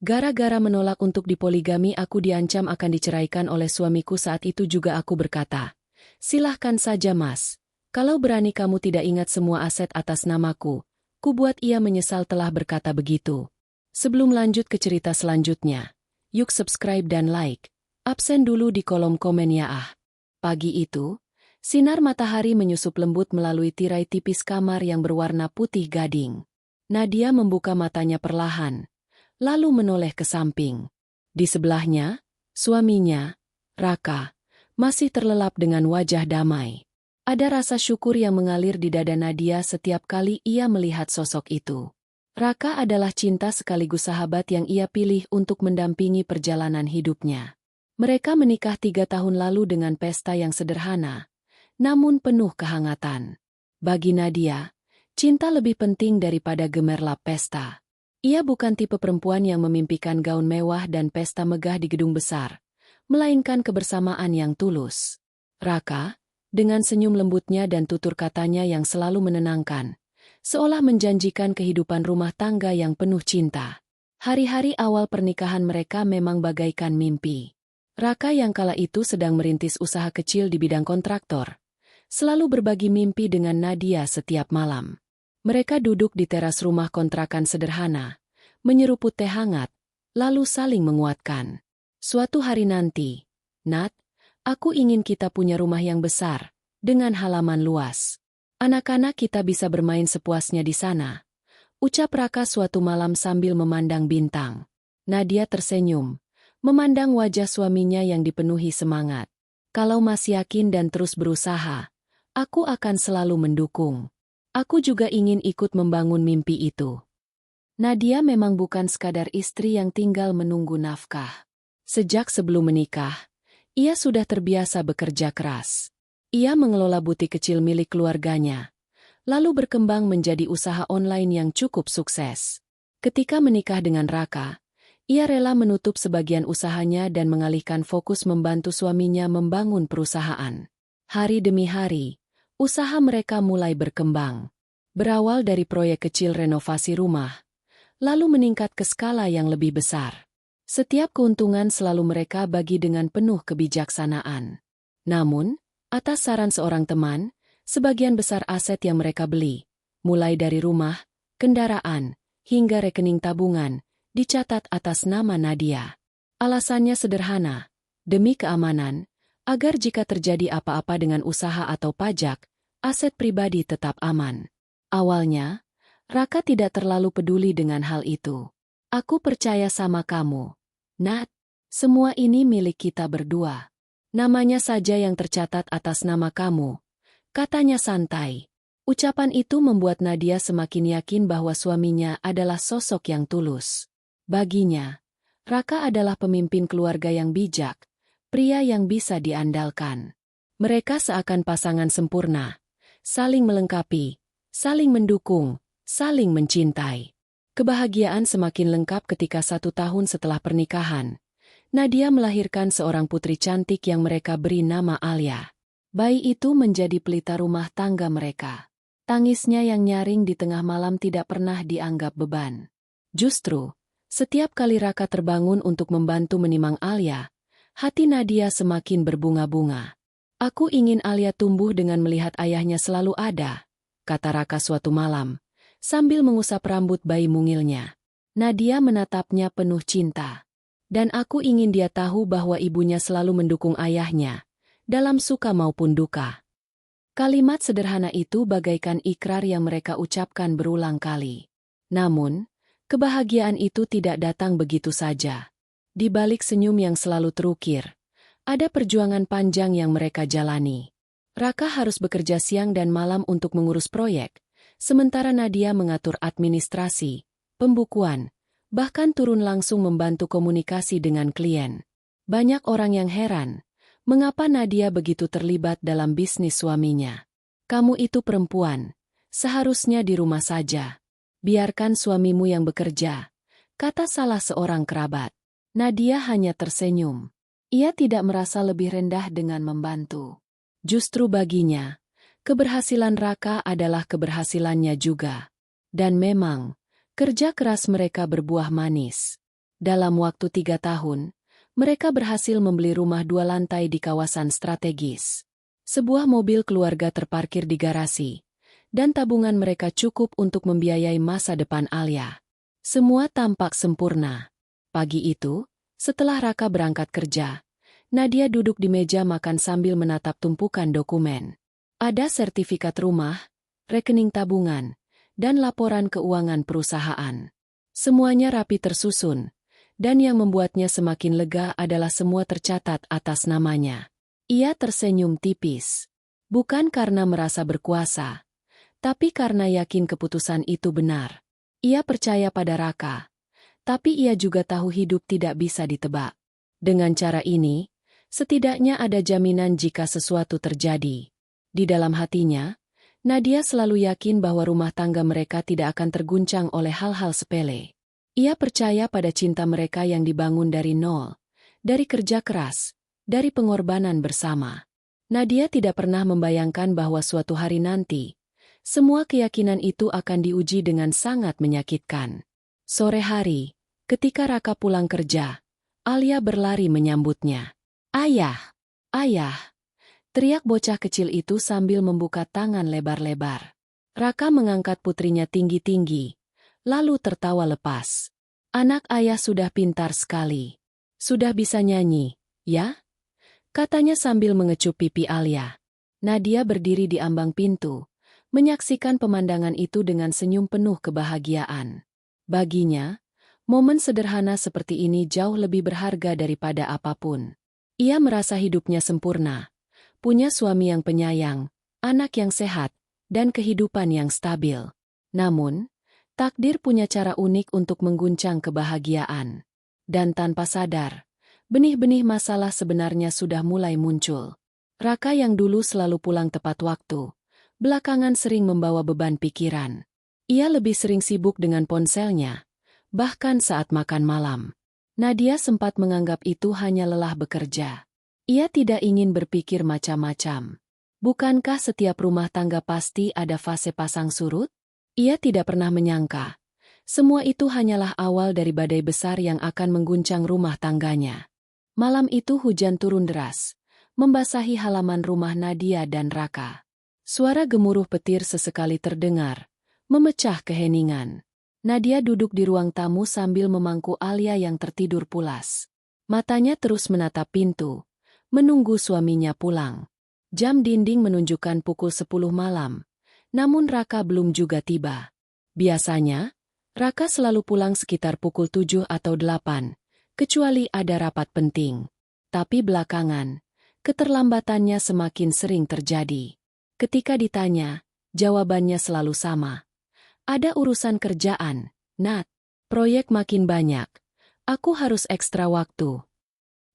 Gara-gara menolak untuk dipoligami aku diancam akan diceraikan oleh suamiku. Saat itu juga aku berkata, "Silahkan saja Mas. Kalau berani kamu tidak ingat semua aset atas namaku." Ku buat ia menyesal telah berkata begitu. Sebelum lanjut ke cerita selanjutnya, yuk subscribe dan like. Absen dulu di kolom komen ya ah. Pagi itu, sinar matahari menyusup lembut melalui tirai tipis kamar yang berwarna putih gading. Nadia membuka matanya perlahan, lalu menoleh ke samping. Di sebelahnya, suaminya, Raka, masih terlelap dengan wajah damai. Ada rasa syukur yang mengalir di dada Nadia setiap kali ia melihat sosok itu. Raka adalah cinta sekaligus sahabat yang ia pilih untuk mendampingi perjalanan hidupnya. Mereka menikah 3 tahun lalu dengan pesta yang sederhana, namun penuh kehangatan. Bagi Nadia, cinta lebih penting daripada gemerlap pesta. Ia bukan tipe perempuan yang memimpikan gaun mewah dan pesta megah di gedung besar, melainkan kebersamaan yang tulus. Raka, dengan senyum lembutnya dan tutur katanya yang selalu menenangkan, seolah menjanjikan kehidupan rumah tangga yang penuh cinta. Hari-hari awal pernikahan mereka memang bagaikan mimpi. Raka yang kala itu sedang merintis usaha kecil di bidang kontraktor, selalu berbagi mimpi dengan Nadia setiap malam. Mereka duduk di teras rumah kontrakan sederhana, menyeruput teh hangat, lalu saling menguatkan. Suatu hari nanti, Nat, aku ingin kita punya rumah yang besar, dengan halaman luas. Anak-anak kita bisa bermain sepuasnya di sana, ucap Raka suatu malam sambil memandang bintang. Nadia tersenyum, memandang wajah suaminya yang dipenuhi semangat. Kalau masih yakin dan terus berusaha, aku akan selalu mendukung. Aku juga ingin ikut membangun mimpi itu. Nadia memang bukan sekadar istri yang tinggal menunggu nafkah. Sejak sebelum menikah, ia sudah terbiasa bekerja keras. Ia mengelola butik kecil milik keluarganya, lalu berkembang menjadi usaha online yang cukup sukses. Ketika menikah dengan Raka, ia rela menutup sebagian usahanya dan mengalihkan fokus membantu suaminya membangun perusahaan. Hari demi hari, usaha mereka mulai berkembang. Berawal dari proyek kecil renovasi rumah, lalu meningkat ke skala yang lebih besar. Setiap keuntungan selalu mereka bagi dengan penuh kebijaksanaan. Namun, atas saran seorang teman, sebagian besar aset yang mereka beli, mulai dari rumah, kendaraan, hingga rekening tabungan, dicatat atas nama Nadia. Alasannya sederhana, demi keamanan, agar jika terjadi apa-apa dengan usaha atau pajak, aset pribadi tetap aman. Awalnya, Raka tidak terlalu peduli dengan hal itu. Aku percaya sama kamu, Nat. Semua ini milik kita berdua. Namanya saja yang tercatat atas nama kamu, katanya santai. Ucapan itu membuat Nadia semakin yakin bahwa suaminya adalah sosok yang tulus. Baginya, Raka adalah pemimpin keluarga yang bijak, pria yang bisa diandalkan. Mereka seakan pasangan sempurna, saling melengkapi, saling mendukung, saling mencintai. Kebahagiaan semakin lengkap ketika 1 tahun setelah pernikahan, Nadia melahirkan seorang putri cantik yang mereka beri nama Alia. Bayi itu menjadi pelita rumah tangga mereka. Tangisnya yang nyaring di tengah malam tidak pernah dianggap beban. Justru, setiap kali Raka terbangun untuk membantu menimang Alia, hati Nadia semakin berbunga-bunga. Aku ingin Alia tumbuh dengan melihat ayahnya selalu ada, kata Raka suatu malam, sambil mengusap rambut bayi mungilnya. Nadia menatapnya penuh cinta. Dan aku ingin dia tahu bahwa ibunya selalu mendukung ayahnya, dalam suka maupun duka. Kalimat sederhana itu bagaikan ikrar yang mereka ucapkan berulang kali. Namun, kebahagiaan itu tidak datang begitu saja. Di balik senyum yang selalu terukir, ada perjuangan panjang yang mereka jalani. Raka harus bekerja siang dan malam untuk mengurus proyek, sementara Nadia mengatur administrasi, pembukuan, bahkan turun langsung membantu komunikasi dengan klien. Banyak orang yang heran, mengapa Nadia begitu terlibat dalam bisnis suaminya. Kamu itu perempuan, seharusnya di rumah saja. Biarkan suamimu yang bekerja, kata salah seorang kerabat. Nadia hanya tersenyum. Ia tidak merasa lebih rendah dengan membantu. Justru baginya, keberhasilan Raka adalah keberhasilannya juga. Dan memang, kerja keras mereka berbuah manis. Dalam waktu 3 tahun, mereka berhasil membeli rumah 2 lantai di kawasan strategis. Sebuah mobil keluarga terparkir di garasi, dan tabungan mereka cukup untuk membiayai masa depan Alia. Semua tampak sempurna. Pagi itu, setelah Raka berangkat kerja, Nadia duduk di meja makan sambil menatap tumpukan dokumen. Ada sertifikat rumah, rekening tabungan, dan laporan keuangan perusahaan. Semuanya rapi tersusun, dan yang membuatnya semakin lega adalah semua tercatat atas namanya. Ia tersenyum tipis. Bukan karena merasa berkuasa, tapi karena yakin keputusan itu benar. Ia percaya pada Raka, tapi ia juga tahu hidup tidak bisa ditebak. Dengan cara ini, setidaknya ada jaminan jika sesuatu terjadi. Di dalam hatinya, Nadia selalu yakin bahwa rumah tangga mereka tidak akan terguncang oleh hal-hal sepele. Ia percaya pada cinta mereka yang dibangun dari nol, dari kerja keras, dari pengorbanan bersama. Nadia tidak pernah membayangkan bahwa suatu hari nanti, semua keyakinan itu akan diuji dengan sangat menyakitkan. Sore hari, ketika Raka pulang kerja, Alia berlari menyambutnya. "Ayah! Ayah!" teriak bocah kecil itu sambil membuka tangan lebar-lebar. Raka mengangkat putrinya tinggi-tinggi, lalu tertawa lepas. "Anak ayah sudah pintar sekali. Sudah bisa nyanyi, ya?" katanya sambil mengecup pipi Alia. Nadia berdiri di ambang pintu, menyaksikan pemandangan itu dengan senyum penuh kebahagiaan. Baginya, momen sederhana seperti ini jauh lebih berharga daripada apapun. Ia merasa hidupnya sempurna, punya suami yang penyayang, anak yang sehat, dan kehidupan yang stabil. Namun, takdir punya cara unik untuk mengguncang kebahagiaan. Dan tanpa sadar, benih-benih masalah sebenarnya sudah mulai muncul. Raka yang dulu selalu pulang tepat waktu, belakangan sering membawa beban pikiran. Ia lebih sering sibuk dengan ponselnya, bahkan saat makan malam. Nadia sempat menganggap itu hanya lelah bekerja. Ia tidak ingin berpikir macam-macam. Bukankah setiap rumah tangga pasti ada fase pasang surut? Ia tidak pernah menyangka. Semua itu hanyalah awal dari badai besar yang akan mengguncang rumah tangganya. Malam itu hujan turun deras, membasahi halaman rumah Nadia dan Raka. Suara gemuruh petir sesekali terdengar, memecah keheningan. Nadia duduk di ruang tamu sambil memangku Alia yang tertidur pulas. Matanya terus menatap pintu, menunggu suaminya pulang. Jam dinding menunjukkan pukul 10 malam, namun Raka belum juga tiba. Biasanya, Raka selalu pulang sekitar pukul 7 atau 8, kecuali ada rapat penting. Tapi belakangan, keterlambatannya semakin sering terjadi. Ketika ditanya, jawabannya selalu sama. "Ada urusan kerjaan, Nat. Proyek makin banyak. Aku harus ekstra waktu."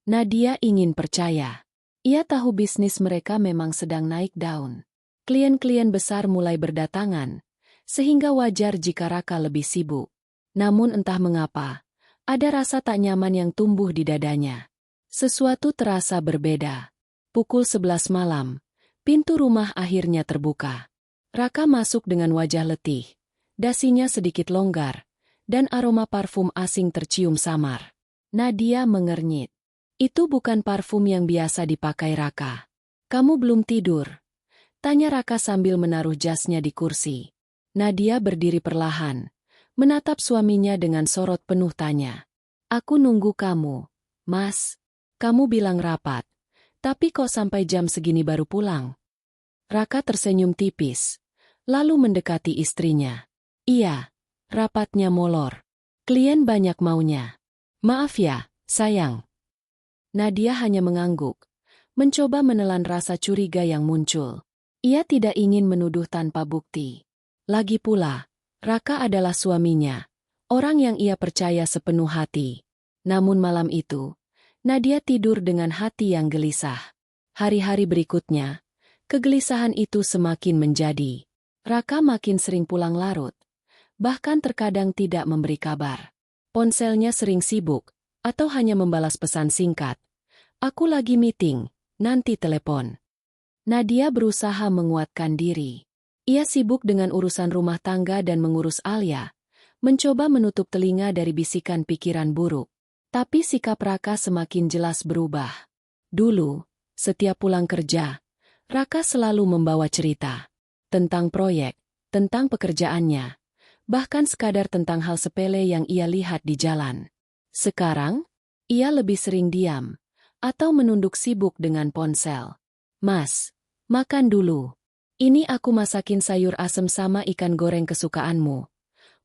Nadia ingin percaya. Ia tahu bisnis mereka memang sedang naik daun. Klien-klien besar mulai berdatangan, sehingga wajar jika Raka lebih sibuk. Namun entah mengapa, ada rasa tak nyaman yang tumbuh di dadanya. Sesuatu terasa berbeda. Pukul 11 malam, pintu rumah akhirnya terbuka. Raka masuk dengan wajah letih. Dasinya sedikit longgar, dan aroma parfum asing tercium samar. Nadia mengernyit. "Itu bukan parfum yang biasa dipakai Raka. Kamu belum tidur?" tanya Raka sambil menaruh jasnya di kursi. Nadia berdiri perlahan, menatap suaminya dengan sorot penuh tanya. "Aku nunggu kamu, Mas. Kamu bilang rapat, tapi kok sampai jam segini baru pulang?" Raka tersenyum tipis, lalu mendekati istrinya. "Iya, rapatnya molor. Klien banyak maunya. Maaf ya, sayang." Nadia hanya mengangguk, mencoba menelan rasa curiga yang muncul. Ia tidak ingin menuduh tanpa bukti. Lagi pula, Raka adalah suaminya, orang yang ia percaya sepenuh hati. Namun malam itu, Nadia tidur dengan hati yang gelisah. Hari-hari berikutnya, kegelisahan itu semakin menjadi. Raka makin sering pulang larut, bahkan terkadang tidak memberi kabar. Ponselnya sering sibuk, atau hanya membalas pesan singkat. "Aku lagi meeting, nanti telepon." Nadia berusaha menguatkan diri. Ia sibuk dengan urusan rumah tangga dan mengurus Alia, mencoba menutup telinga dari bisikan pikiran buruk. Tapi sikap Raka semakin jelas berubah. Dulu, setiap pulang kerja, Raka selalu membawa cerita tentang proyek, tentang pekerjaannya, bahkan sekadar tentang hal sepele yang ia lihat di jalan. Sekarang, ia lebih sering diam atau menunduk sibuk dengan ponsel. "Mas, makan dulu. Ini aku masakin sayur asem sama ikan goreng kesukaanmu,"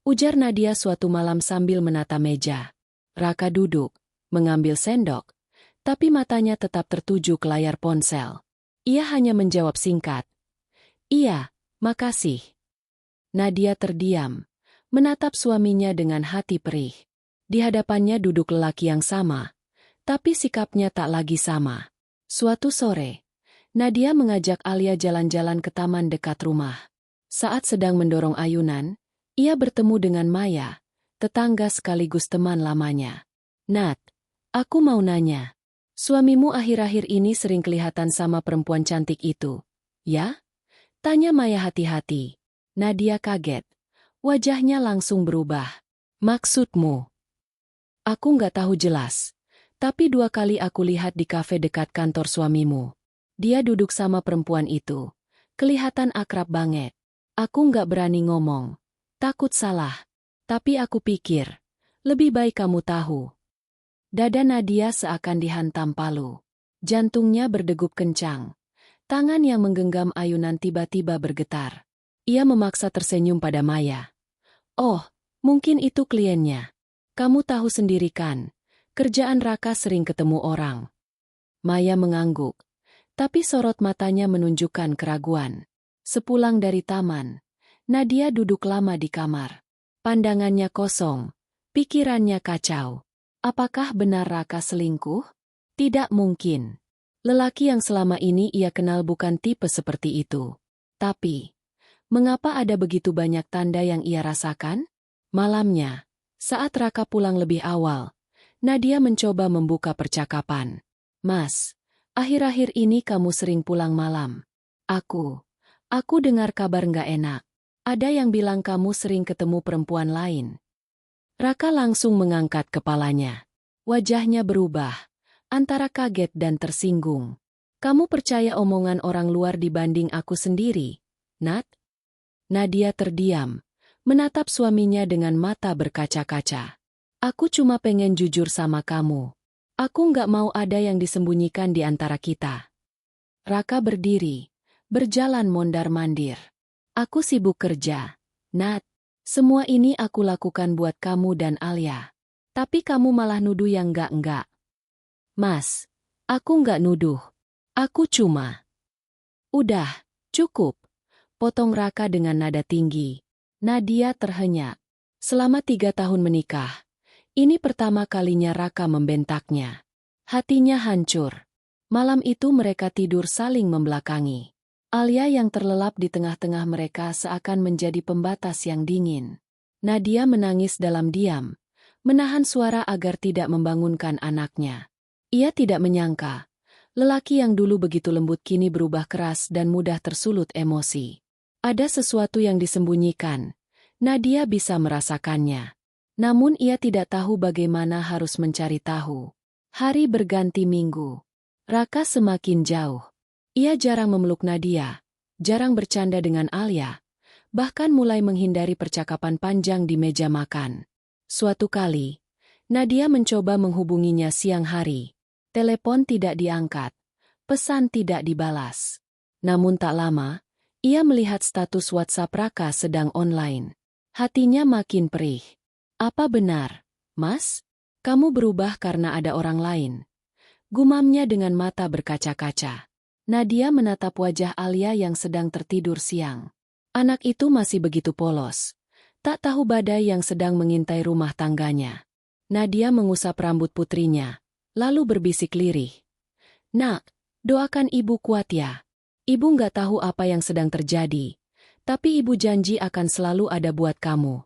ujar Nadia suatu malam sambil menata meja. Raka duduk, mengambil sendok, tapi matanya tetap tertuju ke layar ponsel. Ia hanya menjawab singkat, "Iya, makasih." Nadia terdiam, menatap suaminya dengan hati perih. Di hadapannya duduk lelaki yang sama, tapi sikapnya tak lagi sama. Suatu sore, Nadia mengajak Alia jalan-jalan ke taman dekat rumah. Saat sedang mendorong ayunan, ia bertemu dengan Maya, tetangga sekaligus teman lamanya. "Nat, aku mau nanya. Suamimu akhir-akhir ini sering kelihatan sama perempuan cantik itu, ya?" tanya Maya hati-hati. Nadia kaget. Wajahnya langsung berubah. "Maksudmu?" "Aku nggak tahu jelas. Tapi 2 kali aku lihat di kafe dekat kantor suamimu. Dia duduk sama perempuan itu. Kelihatan akrab banget. Aku nggak berani ngomong. Takut salah. Tapi aku pikir, lebih baik kamu tahu." Dada Nadia seakan dihantam palu. Jantungnya berdegup kencang. Tangan yang menggenggam ayunan tiba-tiba bergetar. Ia memaksa tersenyum pada Maya. "Oh, mungkin itu kliennya. Kamu tahu sendiri kan, kerjaan Raka sering ketemu orang." Maya mengangguk, tapi sorot matanya menunjukkan keraguan. Sepulang dari taman, Nadia duduk lama di kamar. Pandangannya kosong, pikirannya kacau. Apakah benar Raka selingkuh? Tidak mungkin. Lelaki yang selama ini ia kenal bukan tipe seperti itu. Tapi, mengapa ada begitu banyak tanda yang ia rasakan? Malamnya, saat Raka pulang lebih awal, Nadia mencoba membuka percakapan. "Mas, akhir-akhir ini kamu sering pulang malam. Aku dengar kabar nggak enak. Ada yang bilang kamu sering ketemu perempuan lain." Raka langsung mengangkat kepalanya. Wajahnya berubah, antara kaget dan tersinggung. "Kamu percaya omongan orang luar dibanding aku sendiri, Nat?" Nadia terdiam, menatap suaminya dengan mata berkaca-kaca. "Aku cuma pengen jujur sama kamu. Aku nggak mau ada yang disembunyikan di antara kita." Raka berdiri, berjalan mondar-mandir. "Aku sibuk kerja, Nat. Semua ini aku lakukan buat kamu dan Alia. Tapi kamu malah nuduh yang enggak-enggak." "Mas, aku nggak nuduh. Aku cuma..." "Udah, cukup," potong Raka dengan nada tinggi. Nadia terhenyak. Selama 3 tahun menikah, ini pertama kalinya Raka membentaknya. Hatinya hancur. Malam itu mereka tidur saling membelakangi. Alia yang terlelap di tengah-tengah mereka seakan menjadi pembatas yang dingin. Nadia menangis dalam diam, menahan suara agar tidak membangunkan anaknya. Ia tidak menyangka, lelaki yang dulu begitu lembut kini berubah keras dan mudah tersulut emosi. Ada sesuatu yang disembunyikan. Nadia bisa merasakannya. Namun ia tidak tahu bagaimana harus mencari tahu. Hari berganti minggu. Raka semakin jauh. Ia jarang memeluk Nadia, jarang bercanda dengan Alia, bahkan mulai menghindari percakapan panjang di meja makan. Suatu kali, Nadia mencoba menghubunginya siang hari. Telepon tidak diangkat, pesan tidak dibalas. Namun tak lama, ia melihat status WhatsApp Raka sedang online. Hatinya makin perih. "Apa benar, Mas? Kamu berubah karena ada orang lain?" gumamnya dengan mata berkaca-kaca. Nadia menatap wajah Alia yang sedang tertidur siang. Anak itu masih begitu polos. Tak tahu badai yang sedang mengintai rumah tangganya. Nadia mengusap rambut putrinya, lalu berbisik lirih. "Nak, doakan ibu kuat ya. Ibu nggak tahu apa yang sedang terjadi, tapi ibu janji akan selalu ada buat kamu."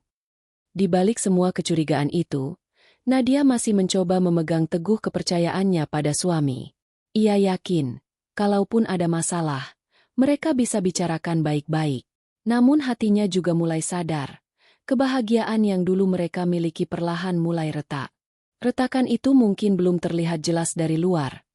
Di balik semua kecurigaan itu, Nadia masih mencoba memegang teguh kepercayaannya pada suami. Ia yakin, kalaupun ada masalah, mereka bisa bicarakan baik-baik. Namun hatinya juga mulai sadar, kebahagiaan yang dulu mereka miliki perlahan mulai retak. Retakan itu mungkin belum terlihat jelas dari luar,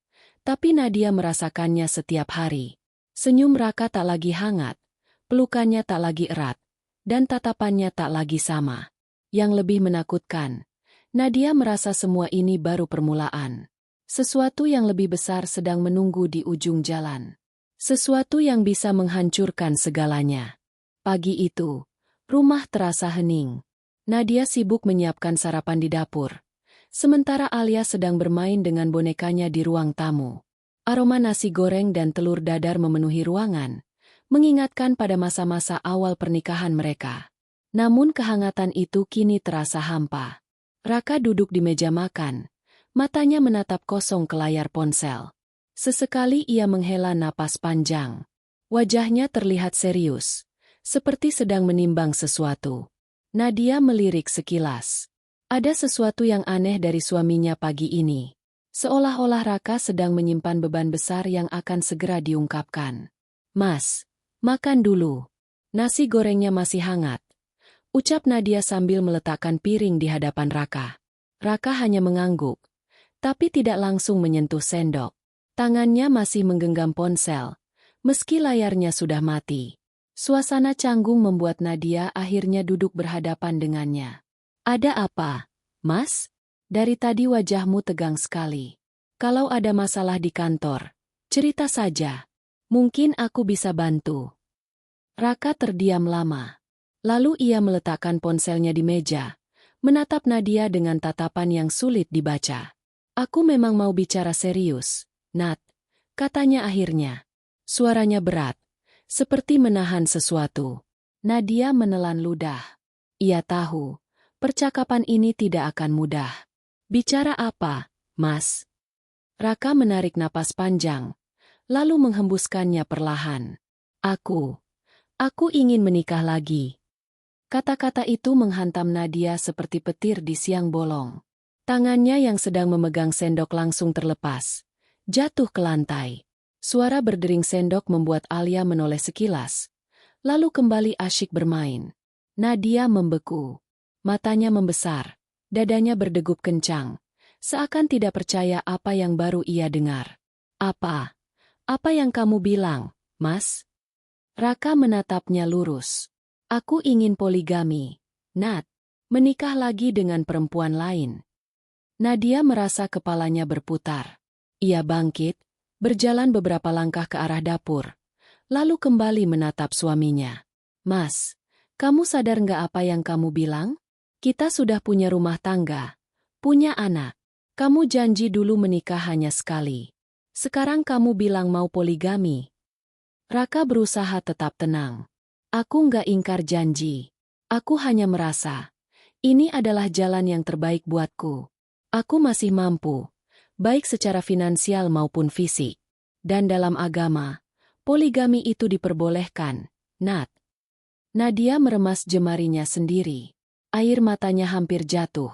tapi Nadia merasakannya setiap hari. Senyum Raka tak lagi hangat, pelukannya tak lagi erat, dan tatapannya tak lagi sama. Yang lebih menakutkan, Nadia merasa semua ini baru permulaan. Sesuatu yang lebih besar sedang menunggu di ujung jalan. Sesuatu yang bisa menghancurkan segalanya. Pagi itu, rumah terasa hening. Nadia sibuk menyiapkan sarapan di dapur. Sementara Alia sedang bermain dengan bonekanya di ruang tamu. Aroma nasi goreng dan telur dadar memenuhi ruangan, mengingatkan pada masa-masa awal pernikahan mereka. Namun kehangatan itu kini terasa hampa. Raka duduk di meja makan, matanya menatap kosong ke layar ponsel. Sesekali ia menghela napas panjang. Wajahnya terlihat serius, seperti sedang menimbang sesuatu. Nadia melirik sekilas. Ada sesuatu yang aneh dari suaminya pagi ini. Seolah-olah Raka sedang menyimpan beban besar yang akan segera diungkapkan. "Mas, makan dulu. Nasi gorengnya masih hangat," ucap Nadia sambil meletakkan piring di hadapan Raka. Raka hanya mengangguk, tapi tidak langsung menyentuh sendok. Tangannya masih menggenggam ponsel, meski layarnya sudah mati. Suasana canggung membuat Nadia akhirnya duduk berhadapan dengannya. "Ada apa, Mas? Dari tadi wajahmu tegang sekali. Kalau ada masalah di kantor, cerita saja. Mungkin aku bisa bantu." Raka terdiam lama. Lalu ia meletakkan ponselnya di meja, menatap Nadia dengan tatapan yang sulit dibaca. "Aku memang mau bicara serius, Nat," katanya akhirnya. Suaranya berat, seperti menahan sesuatu. Nadia menelan ludah. Ia tahu, percakapan ini tidak akan mudah. "Bicara apa, Mas?" Raka menarik napas panjang, lalu menghembuskannya perlahan. Aku ingin menikah lagi." Kata-kata itu menghantam Nadia seperti petir di siang bolong. Tangannya yang sedang memegang sendok langsung terlepas, jatuh ke lantai. Suara berdering sendok membuat Alia menoleh sekilas, lalu kembali asyik bermain. Nadia membeku. Matanya membesar, dadanya berdegup kencang, seakan tidak percaya apa yang baru ia dengar. Apa yang kamu bilang, Mas?" Raka menatapnya lurus. "Aku ingin poligami, Nat. Menikah lagi dengan perempuan lain." Nadia merasa kepalanya berputar. Ia bangkit, berjalan beberapa langkah ke arah dapur, lalu kembali menatap suaminya. "Mas, kamu sadar nggak apa yang kamu bilang? Kita sudah punya rumah tangga, punya anak. Kamu janji dulu menikah hanya sekali. Sekarang kamu bilang mau poligami." Raka berusaha tetap tenang. "Aku nggak ingkar janji. Aku hanya merasa, ini adalah jalan yang terbaik buatku. Aku masih mampu, baik secara finansial maupun fisik. Dan dalam agama, poligami itu diperbolehkan, Nat." Nadia meremas jemarinya sendiri. Air matanya hampir jatuh,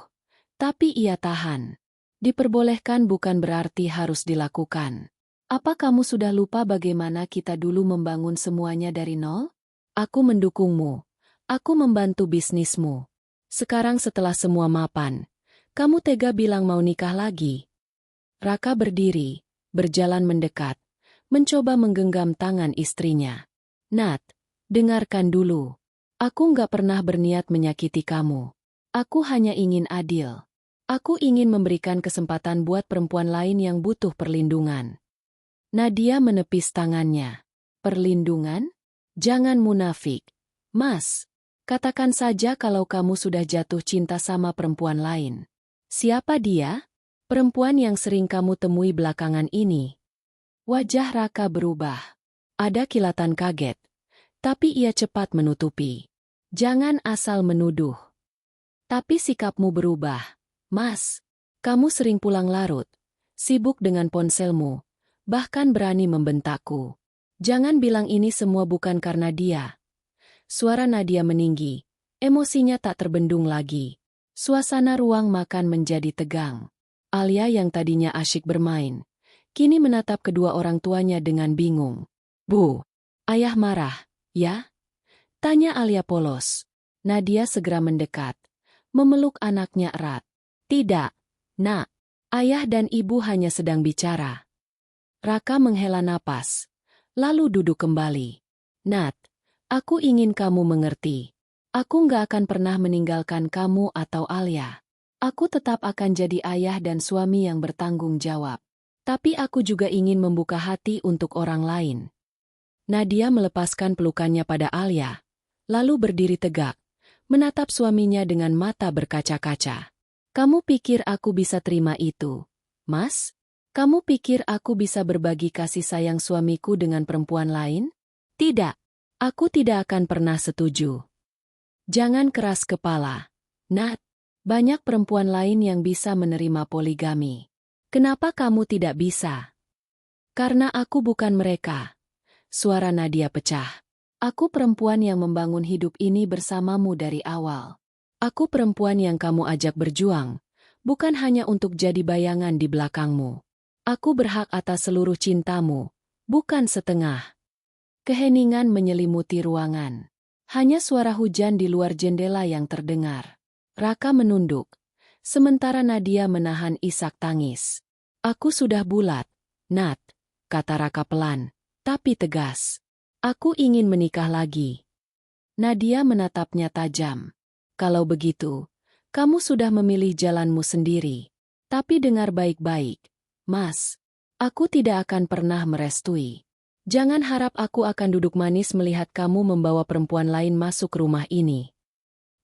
tapi ia tahan. Diperbolehkan bukan berarti harus dilakukan. "Apa kamu sudah lupa bagaimana kita dulu membangun semuanya dari nol? Aku mendukungmu. Aku membantu bisnismu. Sekarang setelah semua mapan, kamu tega bilang mau nikah lagi?" Raka berdiri, berjalan mendekat, mencoba menggenggam tangan istrinya. "Nat, dengarkan dulu. Aku nggak pernah berniat menyakiti kamu. Aku hanya ingin adil. Aku ingin memberikan kesempatan buat perempuan lain yang butuh perlindungan." Nadia menepis tangannya. "Perlindungan? Jangan munafik. Mas, katakan saja kalau kamu sudah jatuh cinta sama perempuan lain. Siapa dia? Perempuan yang sering kamu temui belakangan ini?" Wajah Raka berubah. Ada kilatan kaget, tapi ia cepat menutupi. "Jangan asal menuduh. Tapi sikapmu berubah. Mas, kamu sering pulang larut, sibuk dengan ponselmu, bahkan berani membentakku. Jangan bilang ini semua bukan karena dia." Suara Nadia meninggi, emosinya tak terbendung lagi. Suasana ruang makan menjadi tegang. Alia yang tadinya asyik bermain, kini menatap kedua orang tuanya dengan bingung. "Bu, ayah marah, ya?" tanya Alia polos. Nadia segera mendekat, memeluk anaknya erat. "Tidak, Nak, ayah dan ibu hanya sedang bicara. Raka menghela napas, lalu duduk kembali. Nat, aku ingin kamu mengerti. Aku nggak akan pernah meninggalkan kamu atau Alia. Aku tetap akan jadi ayah dan suami yang bertanggung jawab. Tapi aku juga ingin membuka hati untuk orang lain. Nadia melepaskan pelukannya pada Alia, lalu berdiri tegak, menatap suaminya dengan mata berkaca-kaca. Kamu pikir aku bisa terima itu, Mas? Kamu pikir aku bisa berbagi kasih sayang suamiku dengan perempuan lain? Tidak. Aku tidak akan pernah setuju. Jangan keras kepala, Nat. Banyak perempuan lain yang bisa menerima poligami. Kenapa kamu tidak bisa? Karena aku bukan mereka. Suara Nadia pecah. Aku perempuan yang membangun hidup ini bersamamu dari awal. Aku perempuan yang kamu ajak berjuang, bukan hanya untuk jadi bayangan di belakangmu. Aku berhak atas seluruh cintamu, bukan setengah. Keheningan menyelimuti ruangan. Hanya suara hujan di luar jendela yang terdengar. Raka menunduk, sementara Nadia menahan isak tangis. Aku sudah bulat, Nat, kata Raka pelan, tapi tegas. Aku ingin menikah lagi. Nadia menatapnya tajam. Kalau begitu, kamu sudah memilih jalanmu sendiri. Tapi dengar baik-baik. Mas, aku tidak akan pernah merestui. Jangan harap aku akan duduk manis melihat kamu membawa perempuan lain masuk rumah ini.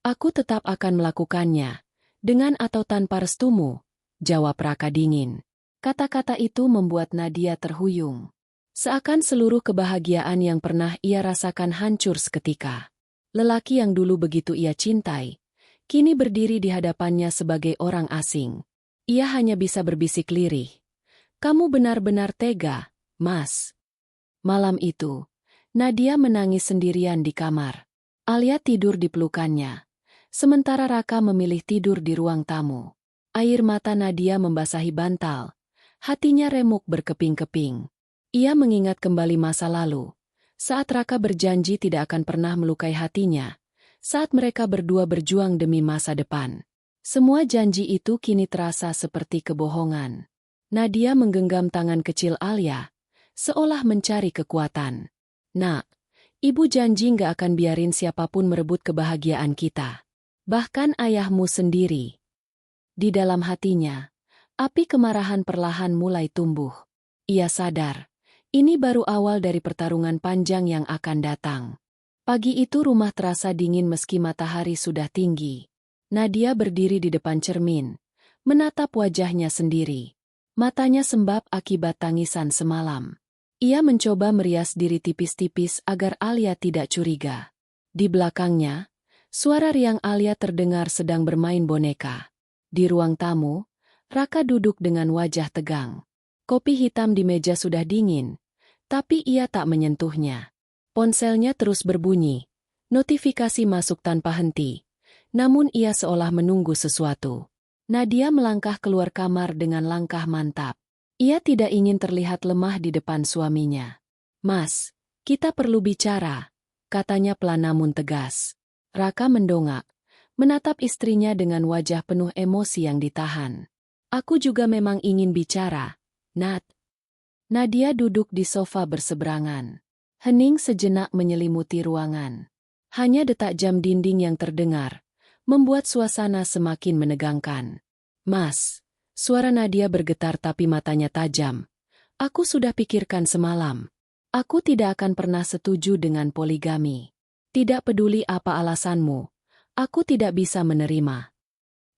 Aku tetap akan melakukannya, dengan atau tanpa restumu, jawab Raka dingin. Kata-kata itu membuat Nadia terhuyung. Seakan seluruh kebahagiaan yang pernah ia rasakan hancur seketika. Lelaki yang dulu begitu ia cintai, kini berdiri di hadapannya sebagai orang asing. Ia hanya bisa berbisik lirih. Kamu benar-benar tega, Mas. Malam itu, Nadia menangis sendirian di kamar. Alia tidur di pelukannya, sementara Raka memilih tidur di ruang tamu. Air mata Nadia membasahi bantal, hatinya remuk berkeping-keping. Ia mengingat kembali masa lalu, saat Raka berjanji tidak akan pernah melukai hatinya, saat mereka berdua berjuang demi masa depan. Semua janji itu kini terasa seperti kebohongan. Nadia menggenggam tangan kecil Alia, seolah mencari kekuatan. Nak, ibu janji nggak akan biarin siapapun merebut kebahagiaan kita. Bahkan ayahmu sendiri. Di dalam hatinya, api kemarahan perlahan mulai tumbuh. Ia sadar, ini baru awal dari pertarungan panjang yang akan datang. Pagi itu rumah terasa dingin meski matahari sudah tinggi. Nadia berdiri di depan cermin, menatap wajahnya sendiri. Matanya sembab akibat tangisan semalam. Ia mencoba merias diri tipis-tipis agar Alia tidak curiga. Di belakangnya, suara riang Alia terdengar sedang bermain boneka. Di ruang tamu, Raka duduk dengan wajah tegang. Kopi hitam di meja sudah dingin, tapi ia tak menyentuhnya. Ponselnya terus berbunyi, notifikasi masuk tanpa henti. Namun ia seolah menunggu sesuatu. Nadia melangkah keluar kamar dengan langkah mantap. Ia tidak ingin terlihat lemah di depan suaminya. Mas, kita perlu bicara, katanya pelan namun tegas. Raka mendongak, menatap istrinya dengan wajah penuh emosi yang ditahan. Aku juga memang ingin bicara, Nat. Nadia duduk di sofa berseberangan. Hening sejenak menyelimuti ruangan. Hanya detak jam dinding yang terdengar, membuat suasana semakin menegangkan. Mas, suara Nadia bergetar tapi matanya tajam. Aku sudah pikirkan semalam. Aku tidak akan pernah setuju dengan poligami. Tidak peduli apa alasanmu, aku tidak bisa menerima.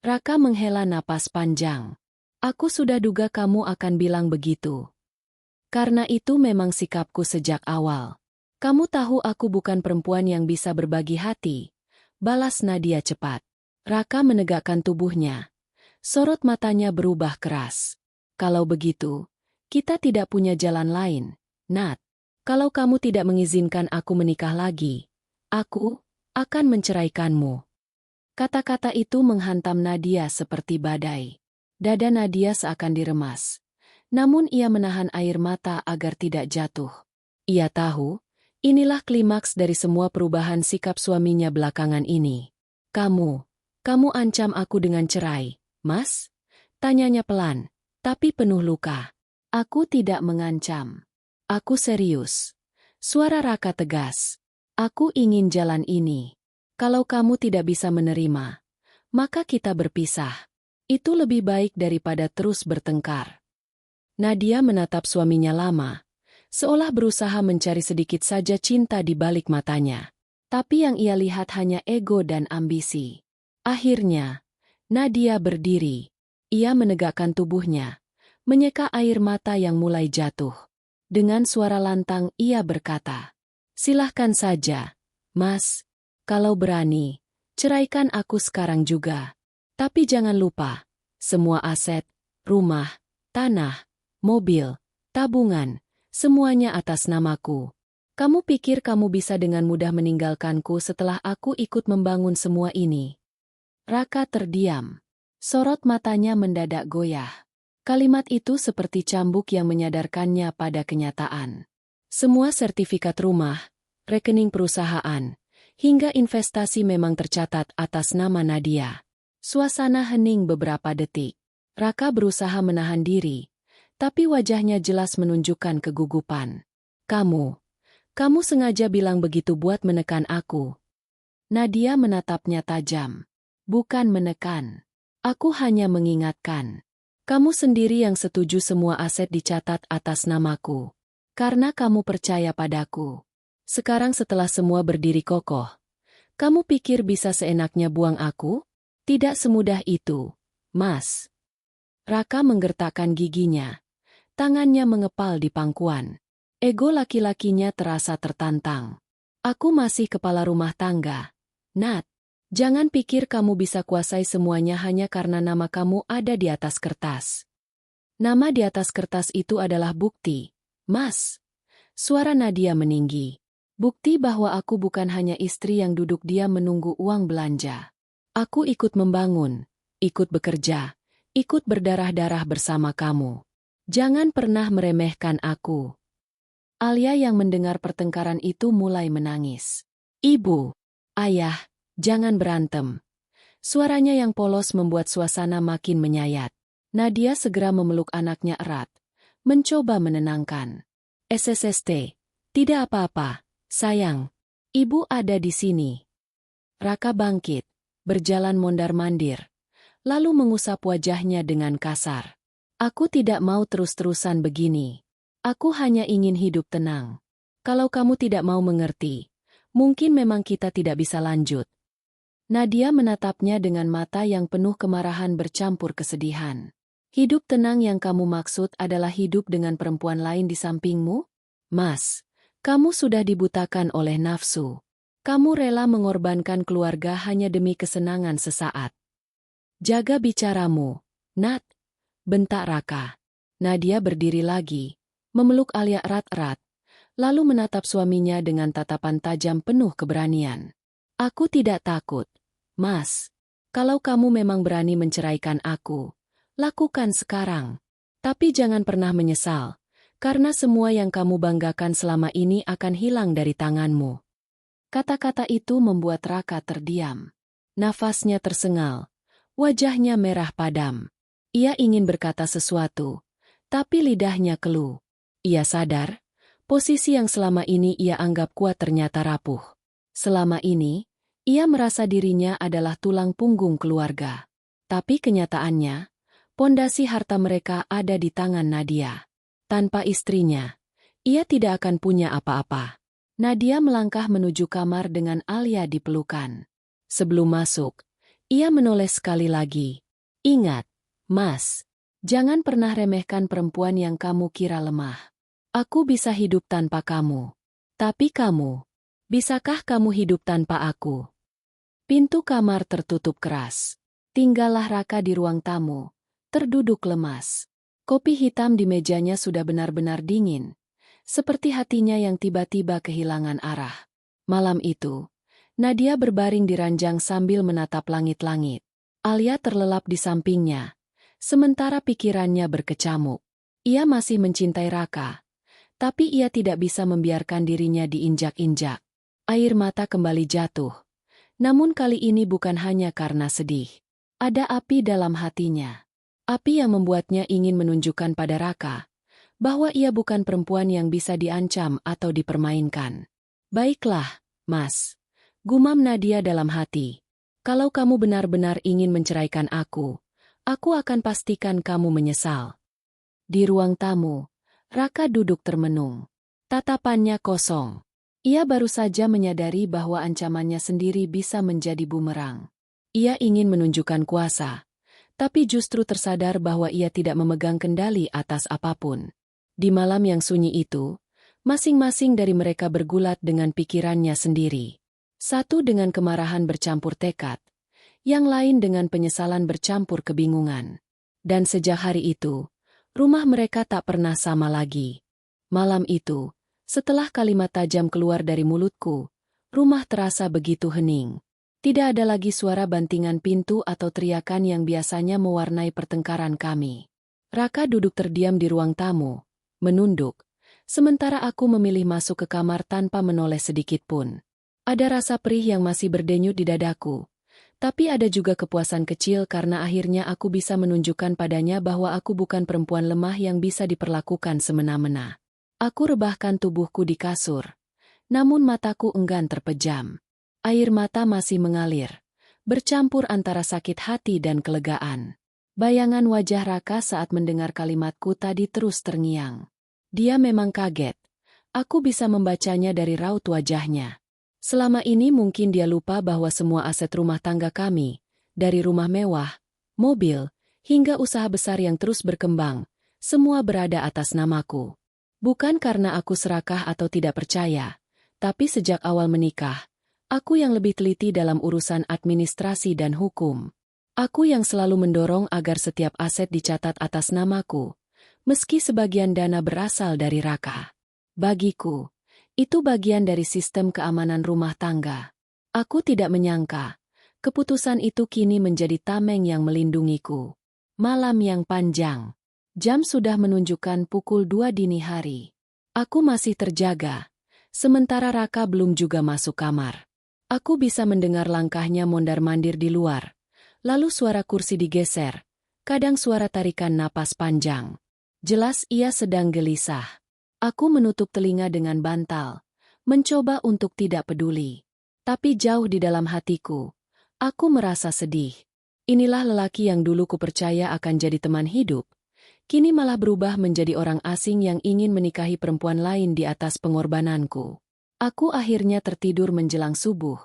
Raka menghela napas panjang. Aku sudah duga kamu akan bilang begitu. Karena itu memang sikapku sejak awal. Kamu tahu aku bukan perempuan yang bisa berbagi hati, balas Nadia cepat. Raka menegakkan tubuhnya. Sorot matanya berubah keras. Kalau begitu, kita tidak punya jalan lain, Nat. Kalau kamu tidak mengizinkan aku menikah lagi, aku akan menceraikanmu. Kata-kata itu menghantam Nadia seperti badai. Dada Nadia seakan diremas. Namun ia menahan air mata agar tidak jatuh. Ia tahu, inilah klimaks dari semua perubahan sikap suaminya belakangan ini. Kamu ancam aku dengan cerai, Mas? Tanyanya pelan, tapi penuh luka. Aku tidak mengancam. Aku serius. Suara Raka tegas. Aku ingin jalan ini. Kalau kamu tidak bisa menerima, maka kita berpisah. Itu lebih baik daripada terus bertengkar. Nadia menatap suaminya lama, seolah berusaha mencari sedikit saja cinta di balik matanya. Tapi yang ia lihat hanya ego dan ambisi. Akhirnya, Nadia berdiri. Ia menegakkan tubuhnya, menyeka air mata yang mulai jatuh. Dengan suara lantang ia berkata, "Silahkan saja, Mas. Kalau berani, ceraikan aku sekarang juga. Tapi jangan lupa, semua aset, rumah, tanah, mobil, tabungan, semuanya atas namaku. Kamu pikir kamu bisa dengan mudah meninggalkanku setelah aku ikut membangun semua ini?" Raka terdiam. Sorot matanya mendadak goyah. Kalimat itu seperti cambuk yang menyadarkannya pada kenyataan. Semua sertifikat rumah, rekening perusahaan, hingga investasi memang tercatat atas nama Nadia. Suasana hening beberapa detik. Raka berusaha menahan diri, tapi wajahnya jelas menunjukkan kegugupan. Kamu sengaja bilang begitu buat menekan aku." Nadia menatapnya tajam. "Bukan menekan. Aku hanya mengingatkan. Kamu sendiri yang setuju semua aset dicatat atas namaku. Karena kamu percaya padaku. Sekarang setelah semua berdiri kokoh, kamu pikir bisa seenaknya buang aku? Tidak semudah itu, Mas." Raka menggertakkan giginya. Tangannya mengepal di pangkuan. Ego laki-lakinya terasa tertantang. "Aku masih kepala rumah tangga. Nat, jangan pikir kamu bisa kuasai semuanya hanya karena nama kamu ada di atas kertas. Nama di atas kertas itu adalah bukti, Mas." Suara Nadia meninggi. "Bukti bahwa aku bukan hanya istri yang duduk diam menunggu uang belanja. Aku ikut membangun, ikut bekerja, ikut berdarah-darah bersama kamu. Jangan pernah meremehkan aku." Alia yang mendengar pertengkaran itu mulai menangis. "Ibu, Ayah, jangan berantem." Suaranya yang polos membuat suasana makin menyayat. Nadia segera memeluk anaknya erat, mencoba menenangkan. "SSST, tidak apa-apa, sayang. Ibu ada di sini." Raka bangkit, berjalan mondar-mandir, lalu mengusap wajahnya dengan kasar. "Aku tidak mau terus-terusan begini. Aku hanya ingin hidup tenang. Kalau kamu tidak mau mengerti, mungkin memang kita tidak bisa lanjut." Nadia menatapnya dengan mata yang penuh kemarahan bercampur kesedihan. "Hidup tenang yang kamu maksud adalah hidup dengan perempuan lain di sampingmu? Mas, kamu sudah dibutakan oleh nafsu. Kamu rela mengorbankan keluarga hanya demi kesenangan sesaat. Jaga bicaramu, Nat," bentak Raka. Nadia berdiri lagi, memeluk Alia erat-erat, lalu menatap suaminya dengan tatapan tajam penuh keberanian. "Aku tidak takut, Mas. Kalau kamu memang berani menceraikan aku, lakukan sekarang. Tapi jangan pernah menyesal, karena semua yang kamu banggakan selama ini akan hilang dari tanganmu." Kata-kata itu membuat Raka terdiam. Nafasnya tersengal, wajahnya merah padam. Ia ingin berkata sesuatu, tapi lidahnya keluh. Ia sadar, posisi yang selama ini ia anggap kuat ternyata rapuh. Selama ini, ia merasa dirinya adalah tulang punggung keluarga. Tapi kenyataannya, pondasi harta mereka ada di tangan Nadia. Tanpa istrinya, ia tidak akan punya apa-apa. Nadia melangkah menuju kamar dengan Alia di pelukan. Sebelum masuk, ia menoleh sekali lagi. "Ingat, Mas, jangan pernah remehkan perempuan yang kamu kira lemah. Aku bisa hidup tanpa kamu. Tapi kamu, bisakah kamu hidup tanpa aku?" Pintu kamar tertutup keras. Tinggallah Raka di ruang tamu, terduduk lemas. Kopi hitam di mejanya sudah benar-benar dingin, seperti hatinya yang tiba-tiba kehilangan arah. Malam itu, Nadia berbaring di ranjang sambil menatap langit-langit. Alia terlelap di sampingnya, sementara pikirannya berkecamuk. Ia masih mencintai Raka, tapi ia tidak bisa membiarkan dirinya diinjak-injak. Air mata kembali jatuh. Namun kali ini bukan hanya karena sedih. Ada api dalam hatinya. Api yang membuatnya ingin menunjukkan pada Raka bahwa ia bukan perempuan yang bisa diancam atau dipermainkan. Baiklah, Mas. Gumam Nadia dalam hati. Kalau kamu benar-benar ingin menceraikan aku akan pastikan kamu menyesal. Di ruang tamu, Raka duduk termenung. Tatapannya kosong. Ia baru saja menyadari bahwa ancamannya sendiri bisa menjadi bumerang. Ia ingin menunjukkan kuasa, tapi justru tersadar bahwa ia tidak memegang kendali atas apapun. Di malam yang sunyi itu, masing-masing dari mereka bergulat dengan pikirannya sendiri. Satu dengan kemarahan bercampur tekad, yang lain dengan penyesalan bercampur kebingungan. Dan sejak hari itu, rumah mereka tak pernah sama lagi. Malam itu, setelah kalimat tajam keluar dari mulutku, rumah terasa begitu hening. Tidak ada lagi suara bantingan pintu atau teriakan yang biasanya mewarnai pertengkaran kami. Raka duduk terdiam di ruang tamu, menunduk, sementara aku memilih masuk ke kamar tanpa menoleh sedikit pun. Ada rasa perih yang masih berdenyut di dadaku, tapi ada juga kepuasan kecil karena akhirnya aku bisa menunjukkan padanya bahwa aku bukan perempuan lemah yang bisa diperlakukan semena-mena. Aku rebahkan tubuhku di kasur, namun mataku enggan terpejam. Air mata masih mengalir, bercampur antara sakit hati dan kelegaan. Bayangan wajah Raka saat mendengar kalimatku tadi terus terngiang. Dia memang kaget. Aku bisa membacanya dari raut wajahnya. Selama ini mungkin dia lupa bahwa semua aset rumah tangga kami, dari rumah mewah, mobil, hingga usaha besar yang terus berkembang, semua berada atas namaku. Bukan karena aku serakah atau tidak percaya, tapi sejak awal menikah, aku yang lebih teliti dalam urusan administrasi dan hukum. Aku yang selalu mendorong agar setiap aset dicatat atas namaku, meski sebagian dana berasal dari Raka. Bagiku, itu bagian dari sistem keamanan rumah tangga. Aku tidak menyangka, keputusan itu kini menjadi tameng yang melindungiku. Malam yang panjang. Jam sudah menunjukkan pukul 2 dini hari. Aku masih terjaga, sementara Raka belum juga masuk kamar. Aku bisa mendengar langkahnya mondar-mandir di luar, lalu suara kursi digeser, kadang suara tarikan napas panjang. Jelas ia sedang gelisah. Aku menutup telinga dengan bantal, mencoba untuk tidak peduli. Tapi jauh di dalam hatiku, aku merasa sedih. Inilah lelaki yang dulu kupercaya akan jadi teman hidup, kini malah berubah menjadi orang asing yang ingin menikahi perempuan lain di atas pengorbananku. Aku akhirnya tertidur menjelang subuh,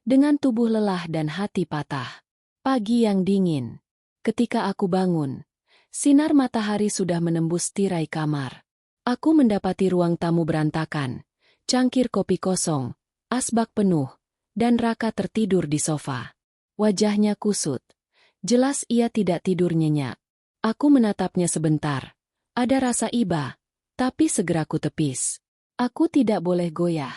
dengan tubuh lelah dan hati patah. Pagi yang dingin. Ketika aku bangun, sinar matahari sudah menembus tirai kamar. Aku mendapati ruang tamu berantakan, cangkir kopi kosong, asbak penuh, dan Raka tertidur di sofa. Wajahnya kusut. Jelas ia tidak tidur nyenyak. Aku menatapnya sebentar. Ada rasa iba, tapi segera ku tepis. Aku tidak boleh goyah.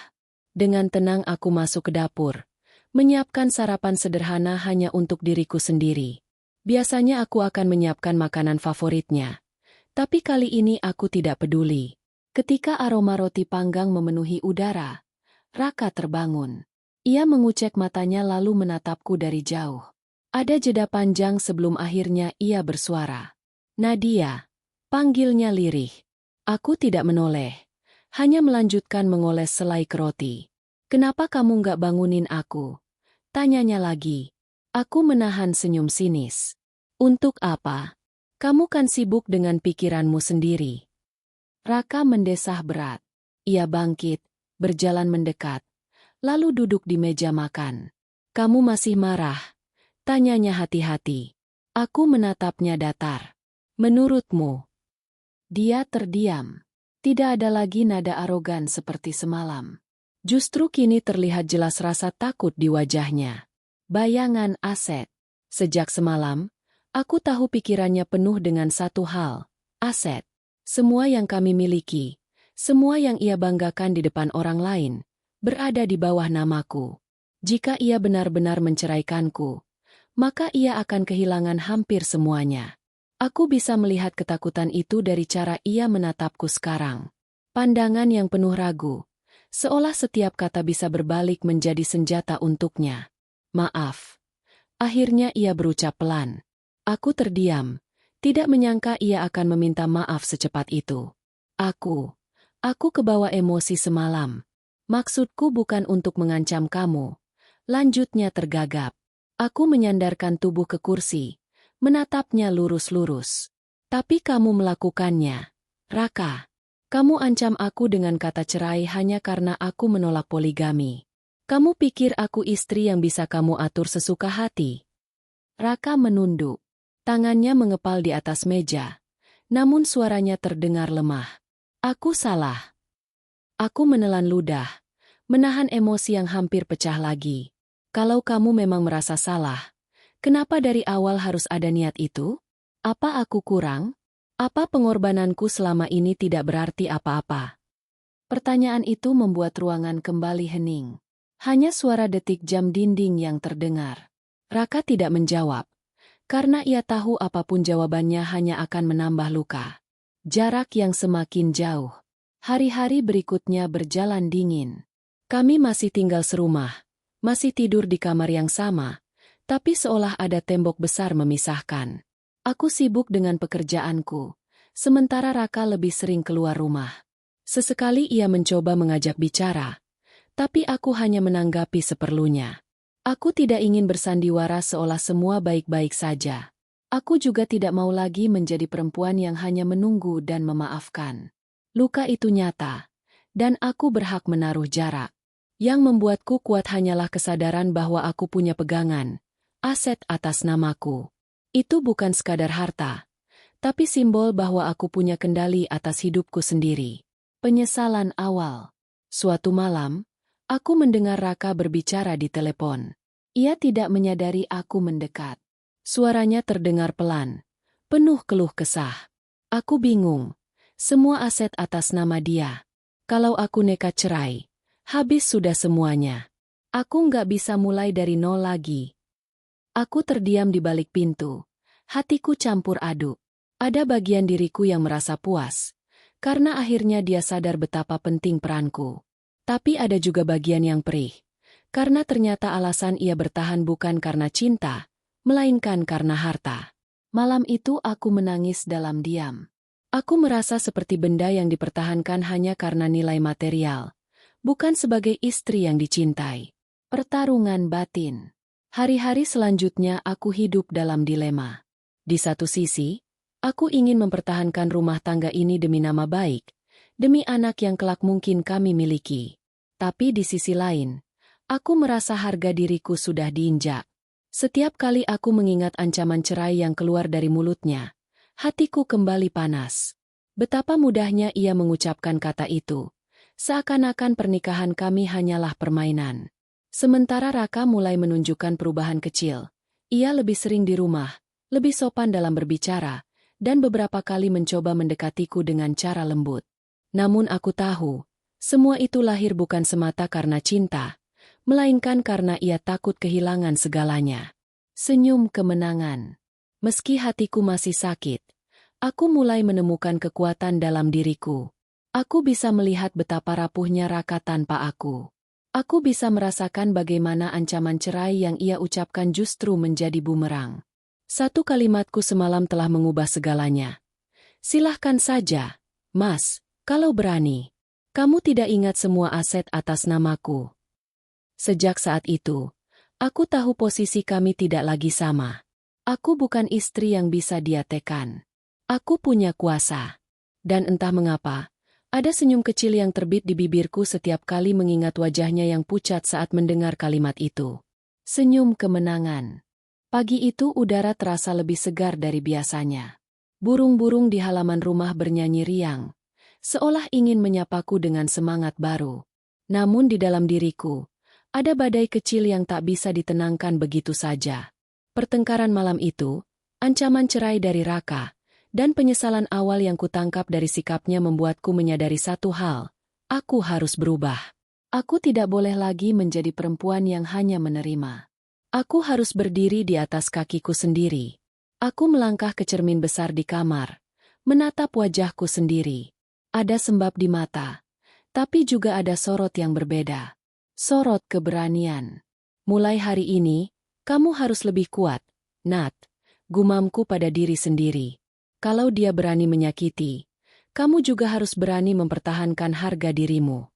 Dengan tenang aku masuk ke dapur, menyiapkan sarapan sederhana hanya untuk diriku sendiri. Biasanya aku akan menyiapkan makanan favoritnya. Tapi kali ini aku tidak peduli. Ketika aroma roti panggang memenuhi udara, Raka terbangun. Ia mengucek matanya lalu menatapku dari jauh. Ada jeda panjang sebelum akhirnya ia bersuara. Nadia, panggilnya lirih. Aku tidak menoleh, hanya melanjutkan mengoles selai roti. Kenapa kamu nggak bangunin aku? Tanyanya lagi. Aku menahan senyum sinis. Untuk apa? Kamu kan sibuk dengan pikiranmu sendiri. Raka mendesah berat. Ia bangkit, berjalan mendekat, lalu duduk di meja makan. Kamu masih marah? Tanyanya hati-hati. Aku menatapnya datar. Menurutmu? Dia terdiam. Tidak ada lagi nada arogan seperti semalam. Justru kini terlihat jelas rasa takut di wajahnya. Bayangan aset. Sejak semalam, aku tahu pikirannya penuh dengan satu hal, aset. Semua yang kami miliki, semua yang ia banggakan di depan orang lain, berada di bawah namaku. Jika ia benar-benar menceraikanku, maka ia akan kehilangan hampir semuanya. Aku bisa melihat ketakutan itu dari cara ia menatapku sekarang. Pandangan yang penuh ragu, seolah setiap kata bisa berbalik menjadi senjata untuknya. Maaf. Akhirnya ia berucap pelan. Aku terdiam, Tidak menyangka ia akan meminta maaf secepat itu. Aku kebawa emosi semalam. Maksudku bukan untuk mengancam kamu. Lanjutnya tergagap. Aku menyandarkan tubuh ke kursi, menatapnya lurus-lurus. Tapi kamu melakukannya. Raka, kamu ancam aku dengan kata cerai hanya karena aku menolak poligami. Kamu pikir aku istri yang bisa kamu atur sesuka hati? Raka menunduk. Tangannya mengepal di atas meja. Namun suaranya terdengar lemah. Aku salah. Aku menelan ludah, menahan emosi yang hampir pecah lagi. Kalau kamu memang merasa salah, kenapa dari awal harus ada niat itu? Apa aku kurang? Apa pengorbananku selama ini tidak berarti apa-apa? Pertanyaan itu membuat ruangan kembali hening. Hanya suara detik jam dinding yang terdengar. Raka tidak menjawab, karena ia tahu apapun jawabannya hanya akan menambah luka. Jarak yang semakin jauh. Hari-hari berikutnya berjalan dingin. Kami masih tinggal serumah, masih tidur di kamar yang sama, tapi seolah ada tembok besar memisahkan. Aku sibuk dengan pekerjaanku, sementara Raka lebih sering keluar rumah. Sesekali ia mencoba mengajak bicara, tapi aku hanya menanggapi seperlunya. Aku tidak ingin bersandiwara seolah semua baik-baik saja. Aku juga tidak mau lagi menjadi perempuan yang hanya menunggu dan memaafkan. Luka itu nyata, dan aku berhak menaruh jarak. Yang membuatku kuat hanyalah kesadaran bahwa aku punya pegangan, aset atas namaku. Itu bukan sekadar harta, tapi simbol bahwa aku punya kendali atas hidupku sendiri. Penyesalan awal. Suatu malam, aku mendengar Raka berbicara di telepon. Ia tidak menyadari aku mendekat. Suaranya terdengar pelan, penuh keluh kesah. Aku bingung. Semua aset atas nama dia. Kalau aku nekat cerai, habis sudah semuanya. Aku nggak bisa mulai dari nol lagi. Aku terdiam di balik pintu. Hatiku campur aduk. Ada bagian diriku yang merasa puas, karena akhirnya dia sadar betapa penting peranku. Tapi ada juga bagian yang perih. Karena ternyata alasan ia bertahan bukan karena cinta, melainkan karena harta. Malam itu aku menangis dalam diam. Aku merasa seperti benda yang dipertahankan hanya karena nilai material, bukan sebagai istri yang dicintai. Pertarungan batin. Hari-hari selanjutnya aku hidup dalam dilema. Di satu sisi, aku ingin mempertahankan rumah tangga ini demi nama baik, demi anak yang kelak mungkin kami miliki. Tapi di sisi lain, aku merasa harga diriku sudah diinjak. Setiap kali aku mengingat ancaman cerai yang keluar dari mulutnya, hatiku kembali panas. Betapa mudahnya ia mengucapkan kata itu, seakan-akan pernikahan kami hanyalah permainan. Sementara Raka mulai menunjukkan perubahan kecil. Ia lebih sering di rumah, lebih sopan dalam berbicara, dan beberapa kali mencoba mendekatiku dengan cara lembut. Namun aku tahu, semua itu lahir bukan semata karena cinta, melainkan karena ia takut kehilangan segalanya. Senyum kemenangan. Meski hatiku masih sakit, aku mulai menemukan kekuatan dalam diriku. Aku bisa melihat betapa rapuhnya Raka tanpa aku. Aku bisa merasakan bagaimana ancaman cerai yang ia ucapkan justru menjadi bumerang. Satu kalimatku semalam telah mengubah segalanya. Silahkan saja, Mas, kalau berani. Kamu tidak ingat semua aset atas namaku. Sejak saat itu, aku tahu posisi kami tidak lagi sama. Aku bukan istri yang bisa dia tekan. Aku punya kuasa. Dan entah mengapa, ada senyum kecil yang terbit di bibirku setiap kali mengingat wajahnya yang pucat saat mendengar kalimat itu. Senyum kemenangan. Pagi itu udara terasa lebih segar dari biasanya. Burung-burung di halaman rumah bernyanyi riang, seolah ingin menyapaku dengan semangat baru. Namun di dalam diriku, ada badai kecil yang tak bisa ditenangkan begitu saja. Pertengkaran malam itu, ancaman cerai dari Raka, dan penyesalan awal yang kutangkap dari sikapnya membuatku menyadari satu hal, aku harus berubah. Aku tidak boleh lagi menjadi perempuan yang hanya menerima. Aku harus berdiri di atas kakiku sendiri. Aku melangkah ke cermin besar di kamar, menatap wajahku sendiri. Ada sembab di mata, tapi juga ada sorot yang berbeda. Sorot keberanian. Mulai hari ini, kamu harus lebih kuat, Nat, gumamku pada diri sendiri. Kalau dia berani menyakiti, kamu juga harus berani mempertahankan harga dirimu.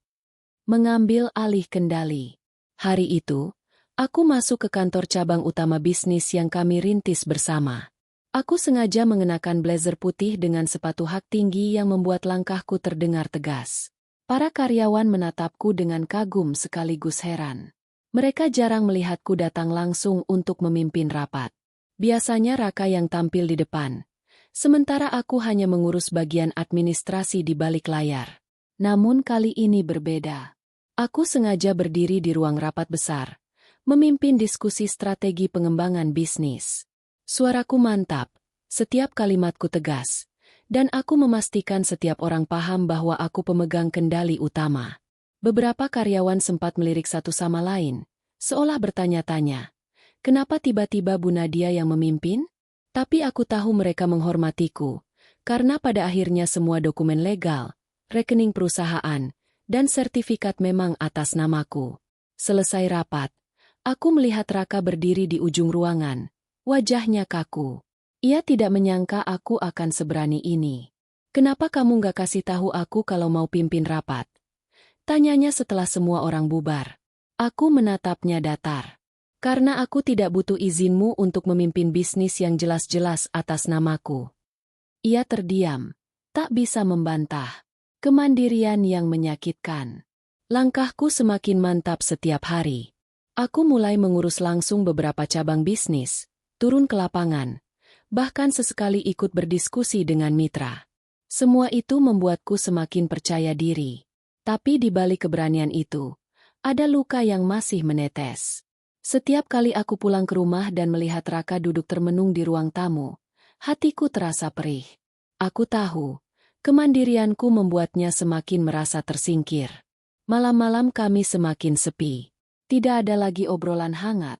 Mengambil alih kendali. Hari itu, aku masuk ke kantor cabang utama bisnis yang kami rintis bersama. Aku sengaja mengenakan blazer putih dengan sepatu hak tinggi yang membuat langkahku terdengar tegas. Para karyawan menatapku dengan kagum sekaligus heran. Mereka jarang melihatku datang langsung untuk memimpin rapat. Biasanya Raka yang tampil di depan. Sementara aku hanya mengurus bagian administrasi di balik layar. Namun kali ini berbeda. Aku sengaja berdiri di ruang rapat besar, memimpin diskusi strategi pengembangan bisnis. Suaraku mantap, setiap kalimatku tegas, dan aku memastikan setiap orang paham bahwa aku pemegang kendali utama. Beberapa karyawan sempat melirik satu sama lain, seolah bertanya-tanya, kenapa tiba-tiba Bu Nadia yang memimpin? Tapi aku tahu mereka menghormatiku, karena pada akhirnya semua dokumen legal, rekening perusahaan, dan sertifikat memang atas namaku. Selesai rapat, aku melihat Raka berdiri di ujung ruangan, wajahnya kaku. Ia tidak menyangka aku akan seberani ini. Kenapa kamu gak kasih tahu aku kalau mau pimpin rapat? Tanyanya setelah semua orang bubar. Aku menatapnya datar. Karena aku tidak butuh izinmu untuk memimpin bisnis yang jelas-jelas atas namaku. Ia terdiam, tak bisa membantah. Kemandirian yang menyakitkan. Langkahku semakin mantap setiap hari. Aku mulai mengurus langsung beberapa cabang bisnis, turun ke lapangan, bahkan sesekali ikut berdiskusi dengan mitra. Semua itu membuatku semakin percaya diri. Tapi di balik keberanian itu, ada luka yang masih menetes. Setiap kali aku pulang ke rumah dan melihat Raka duduk termenung di ruang tamu, hatiku terasa perih. Aku tahu, kemandirianku membuatnya semakin merasa tersingkir. Malam-malam kami semakin sepi. Tidak ada lagi obrolan hangat,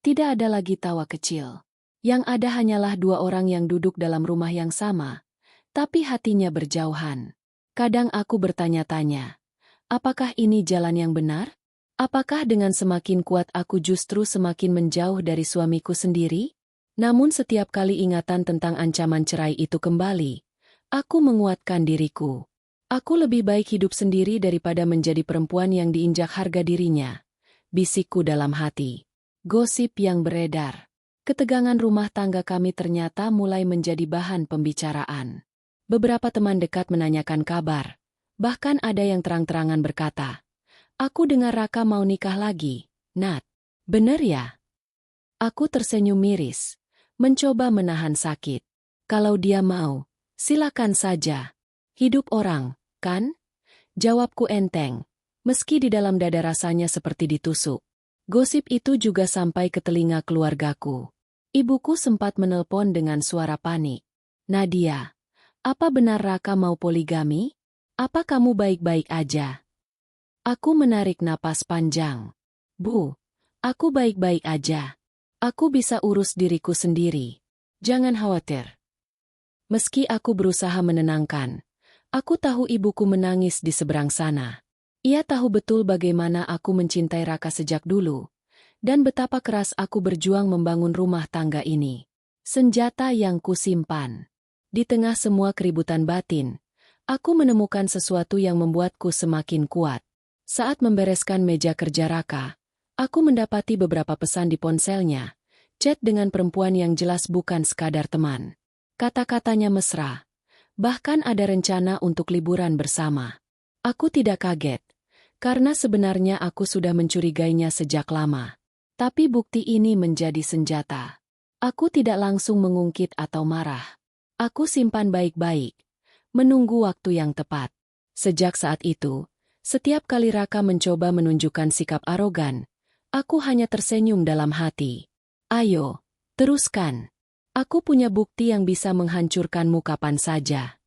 tidak ada lagi tawa kecil. Yang ada hanyalah dua orang yang duduk dalam rumah yang sama, tapi hatinya berjauhan. Kadang aku bertanya-tanya, apakah ini jalan yang benar? Apakah dengan semakin kuat aku justru semakin menjauh dari suamiku sendiri? Namun setiap kali ingatan tentang ancaman cerai itu kembali, aku menguatkan diriku. Aku lebih baik hidup sendiri daripada menjadi perempuan yang diinjak harga dirinya. Bisikku dalam hati. Gosip yang beredar. Ketegangan rumah tangga kami ternyata mulai menjadi bahan pembicaraan. Beberapa teman dekat menanyakan kabar. Bahkan ada yang terang-terangan berkata, aku dengar Raka mau nikah lagi, Nat. Bener ya? Aku tersenyum miris, mencoba menahan sakit. Kalau dia mau, silakan saja. Hidup orang, kan? Jawabku enteng, meski di dalam dada rasanya seperti ditusuk. Gosip itu juga sampai ke telinga keluargaku. Ibuku sempat menelpon dengan suara panik. Nadia, apa benar Raka mau poligami? Apa kamu baik-baik aja? Aku menarik napas panjang. Bu, aku baik-baik aja. Aku bisa urus diriku sendiri. Jangan khawatir. Meski aku berusaha menenangkan, aku tahu ibuku menangis di seberang sana. Ia tahu betul bagaimana aku mencintai Raka sejak dulu, dan betapa keras aku berjuang membangun rumah tangga ini. Senjata yang kusimpan. Di tengah semua keributan batin, aku menemukan sesuatu yang membuatku semakin kuat. Saat membereskan meja kerja Raka, aku mendapati beberapa pesan di ponselnya, chat dengan perempuan yang jelas bukan sekadar teman. Kata-katanya mesra, bahkan ada rencana untuk liburan bersama. Aku tidak kaget, karena sebenarnya aku sudah mencurigainya sejak lama. Tapi bukti ini menjadi senjata. Aku tidak langsung mengungkit atau marah. Aku simpan baik-baik, menunggu waktu yang tepat. Sejak saat itu, setiap kali Raka mencoba menunjukkan sikap arogan, aku hanya tersenyum dalam hati. Ayo, teruskan. Aku punya bukti yang bisa menghancurkanmu kapan saja.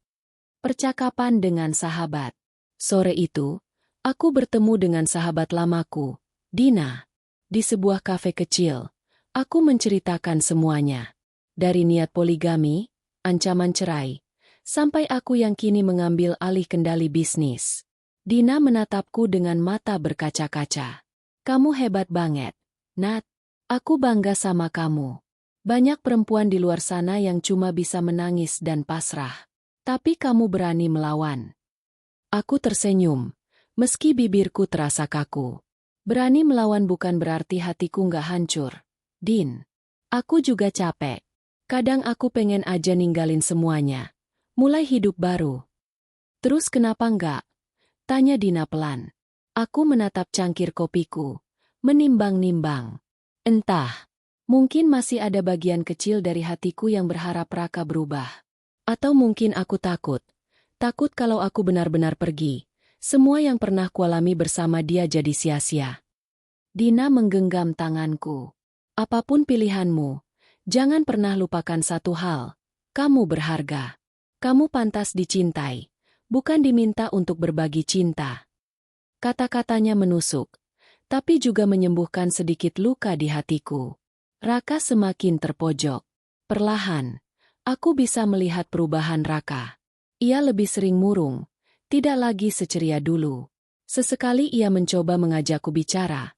Percakapan dengan sahabat. Sore itu, aku bertemu dengan sahabat lamaku, Dina. Di sebuah kafe kecil, aku menceritakan semuanya. Dari niat poligami, ancaman cerai, sampai aku yang kini mengambil alih kendali bisnis. Dina menatapku dengan mata berkaca-kaca. Kamu hebat banget, Nat. Aku bangga sama kamu. Banyak perempuan di luar sana yang cuma bisa menangis dan pasrah. Tapi kamu berani melawan. Aku tersenyum, meski bibirku terasa kaku. Berani melawan bukan berarti hatiku nggak hancur. Din, aku juga capek. Kadang aku pengen aja ninggalin semuanya. Mulai hidup baru. Terus kenapa enggak? Tanya Dina pelan. Aku menatap cangkir kopiku. Menimbang-nimbang. Entah. Mungkin masih ada bagian kecil dari hatiku yang berharap Raka berubah. Atau mungkin aku takut. Takut kalau aku benar-benar pergi. Semua yang pernah kualami bersama dia jadi sia-sia. Dina menggenggam tanganku. Apapun pilihanmu, jangan pernah lupakan satu hal. Kamu berharga. Kamu pantas dicintai. Bukan diminta untuk berbagi cinta. Kata-katanya menusuk, tapi juga menyembuhkan sedikit luka di hatiku. Raka semakin terpojok. Perlahan, aku bisa melihat perubahan Raka. Ia lebih sering murung, tidak lagi seceria dulu. Sesekali ia mencoba mengajakku bicara,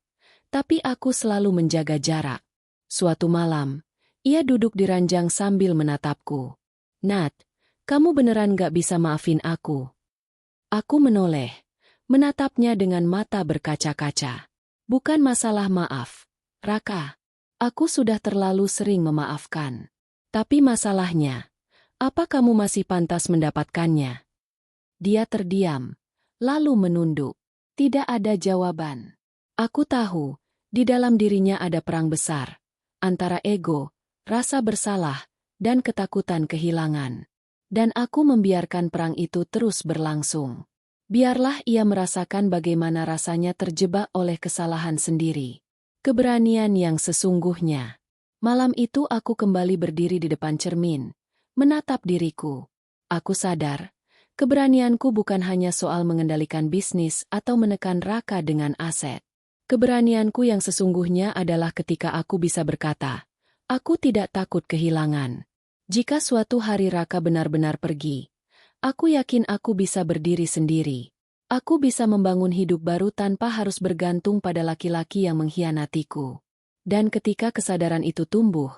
tapi aku selalu menjaga jarak. Suatu malam, ia duduk di ranjang sambil menatapku. Nat, kamu beneran gak bisa maafin aku? Aku menoleh, menatapnya dengan mata berkaca-kaca. Bukan masalah maaf, Raka. Aku sudah terlalu sering memaafkan. Tapi masalahnya, apa kamu masih pantas mendapatkannya? Dia terdiam, lalu menunduk. Tidak ada jawaban. Aku tahu, di dalam dirinya ada perang besar. Antara ego, rasa bersalah, dan ketakutan kehilangan. Dan aku membiarkan perang itu terus berlangsung. Biarlah ia merasakan bagaimana rasanya terjebak oleh kesalahan sendiri. Keberanian yang sesungguhnya. Malam itu aku kembali berdiri di depan cermin, menatap diriku. Aku sadar, keberanianku bukan hanya soal mengendalikan bisnis atau menekan Raka dengan aset. Keberanianku yang sesungguhnya adalah ketika aku bisa berkata, aku tidak takut kehilangan. Jika suatu hari Raka benar-benar pergi, aku yakin aku bisa berdiri sendiri. Aku bisa membangun hidup baru tanpa harus bergantung pada laki-laki yang mengkhianatiku. Dan ketika kesadaran itu tumbuh,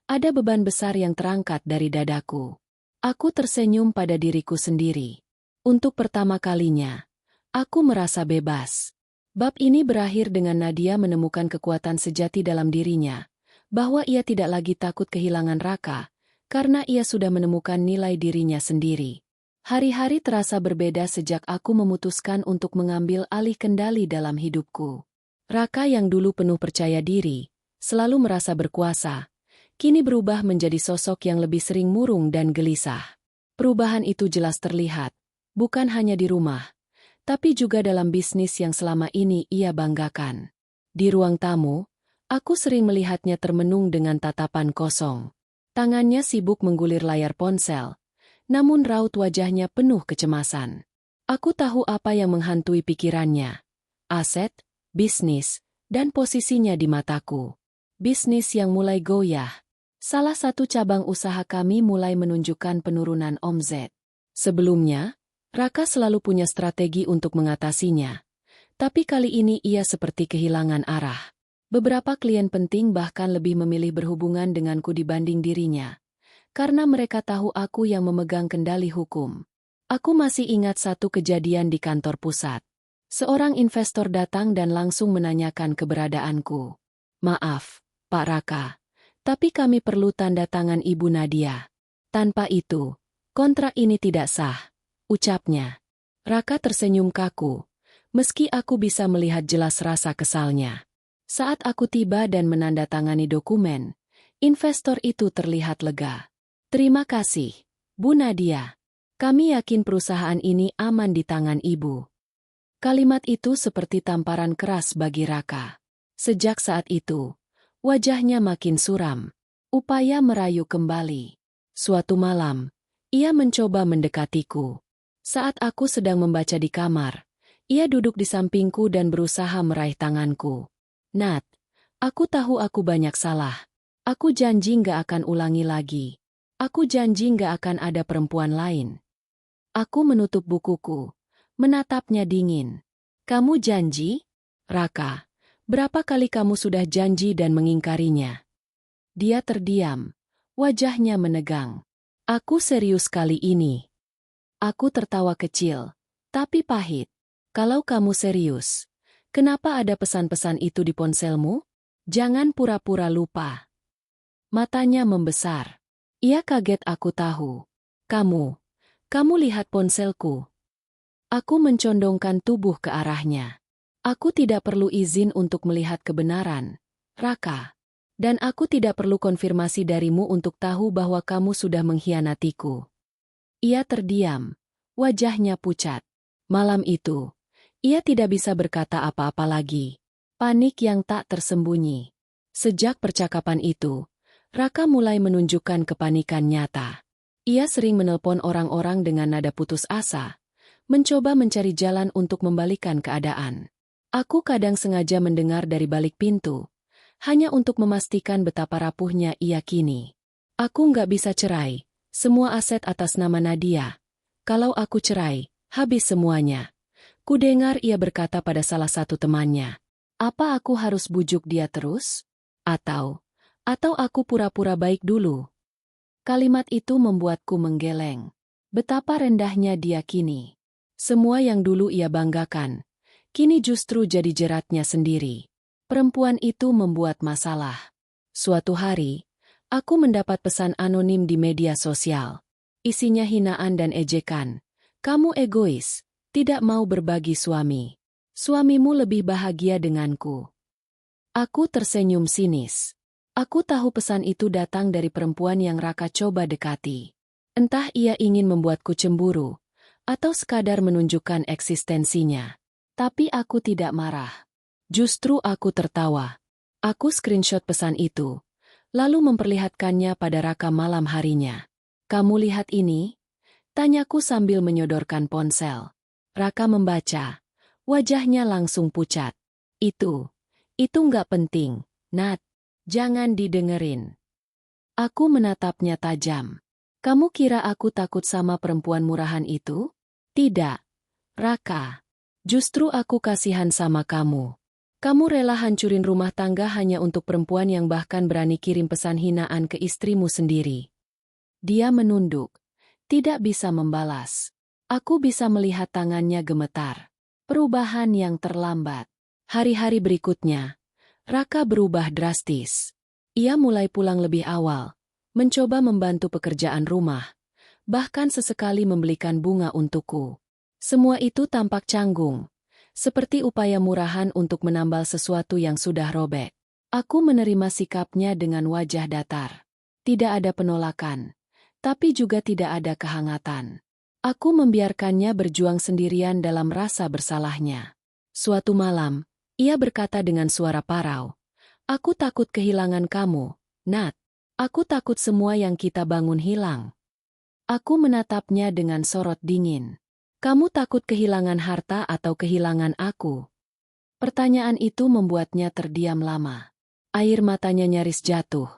ada beban besar yang terangkat dari dadaku. Aku tersenyum pada diriku sendiri. Untuk pertama kalinya, aku merasa bebas. Bab ini berakhir dengan Nadia menemukan kekuatan sejati dalam dirinya, bahwa ia tidak lagi takut kehilangan Raka, karena ia sudah menemukan nilai dirinya sendiri. Hari-hari terasa berbeda sejak aku memutuskan untuk mengambil alih kendali dalam hidupku. Raka yang dulu penuh percaya diri, selalu merasa berkuasa, kini berubah menjadi sosok yang lebih sering murung dan gelisah. Perubahan itu jelas terlihat, bukan hanya di rumah, tapi juga dalam bisnis yang selama ini ia banggakan. Di ruang tamu, aku sering melihatnya termenung dengan tatapan kosong. Tangannya sibuk menggulir layar ponsel, namun raut wajahnya penuh kecemasan. Aku tahu apa yang menghantui pikirannya. Aset, bisnis, dan posisinya di mataku. Bisnis yang mulai goyah. Salah satu cabang usaha kami mulai menunjukkan penurunan omzet. Sebelumnya, Raka selalu punya strategi untuk mengatasinya. Tapi kali ini ia seperti kehilangan arah. Beberapa klien penting bahkan lebih memilih berhubungan denganku dibanding dirinya. Karena mereka tahu aku yang memegang kendali hukum. Aku masih ingat satu kejadian di kantor pusat. Seorang investor datang dan langsung menanyakan keberadaanku. Maaf, Pak Raka, tapi kami perlu tanda tangan Ibu Nadia. Tanpa itu, kontrak ini tidak sah, ucapnya. Raka tersenyum kaku, meski aku bisa melihat jelas rasa kesalnya. Saat aku tiba dan menandatangani dokumen, investor itu terlihat lega. Terima kasih, Bu Nadia. Kami yakin perusahaan ini aman di tangan Ibu. Kalimat itu seperti tamparan keras bagi Raka. Sejak saat itu, wajahnya makin suram. Upaya merayu kembali. Suatu malam, ia mencoba mendekatiku. Saat aku sedang membaca di kamar, ia duduk di sampingku dan berusaha meraih tanganku. Nat, aku tahu aku banyak salah. Aku janji nggak akan ulangi lagi. Aku janji nggak akan ada perempuan lain. Aku menutup bukuku, menatapnya dingin. Kamu janji? Raka, berapa kali kamu sudah janji dan mengingkarinya? Dia terdiam. Wajahnya menegang. Aku serius kali ini. Aku tertawa kecil, tapi pahit. Kalau kamu serius, kenapa ada pesan-pesan itu di ponselmu? Jangan pura-pura lupa. Matanya membesar. Ia kaget aku tahu. Kamu lihat ponselku. Aku mencondongkan tubuh ke arahnya. Aku tidak perlu izin untuk melihat kebenaran, Raka. Dan aku tidak perlu konfirmasi darimu untuk tahu bahwa kamu sudah mengkhianatiku. Ia terdiam. Wajahnya pucat. Malam itu, ia tidak bisa berkata apa-apa lagi. Panik yang tak tersembunyi. Sejak percakapan itu, Raka mulai menunjukkan kepanikan nyata. Ia sering menelpon orang-orang dengan nada putus asa, mencoba mencari jalan untuk membalikan keadaan. Aku kadang sengaja mendengar dari balik pintu, hanya untuk memastikan betapa rapuhnya ia kini. Aku nggak bisa cerai, semua aset atas nama Nadia. Kalau aku cerai, habis semuanya. Kudengar ia berkata pada salah satu temannya. Apa aku harus bujuk dia terus? Atau aku pura-pura baik dulu? Kalimat itu membuatku menggeleng. Betapa rendahnya dia kini. Semua yang dulu ia banggakan, kini justru jadi jeratnya sendiri. Perempuan itu membuat masalah. Suatu hari, aku mendapat pesan anonim di media sosial. Isinya hinaan dan ejekan. Kamu egois, tidak mau berbagi suami. Suamimu lebih bahagia denganku. Aku tersenyum sinis. Aku tahu pesan itu datang dari perempuan yang Raka coba dekati. Entah ia ingin membuatku cemburu, atau sekadar menunjukkan eksistensinya. Tapi aku tidak marah. Justru aku tertawa. Aku screenshot pesan itu, lalu memperlihatkannya pada Raka malam harinya. Kamu lihat ini? Tanyaku sambil menyodorkan ponsel. Raka membaca. Wajahnya langsung pucat. Itu nggak penting, Nat. Jangan didengerin. Aku menatapnya tajam. Kamu kira aku takut sama perempuan murahan itu? Tidak, Raka. Justru aku kasihan sama kamu. Kamu rela hancurin rumah tangga hanya untuk perempuan yang bahkan berani kirim pesan hinaan ke istrimu sendiri. Dia menunduk. Tidak bisa membalas. Aku bisa melihat tangannya gemetar. Perubahan yang terlambat. Hari-hari berikutnya, Raka berubah drastis. Ia mulai pulang lebih awal, mencoba membantu pekerjaan rumah, bahkan sesekali membelikan bunga untukku. Semua itu tampak canggung, seperti upaya murahan untuk menambal sesuatu yang sudah robek. Aku menerima sikapnya dengan wajah datar. Tidak ada penolakan. Tapi juga tidak ada kehangatan. Aku membiarkannya berjuang sendirian dalam rasa bersalahnya. Suatu malam, ia berkata dengan suara parau, "Aku takut kehilangan kamu, Nat. Aku takut semua yang kita bangun hilang." Aku menatapnya dengan sorot dingin. "Kamu takut kehilangan harta atau kehilangan aku?" Pertanyaan itu membuatnya terdiam lama. Air matanya nyaris jatuh.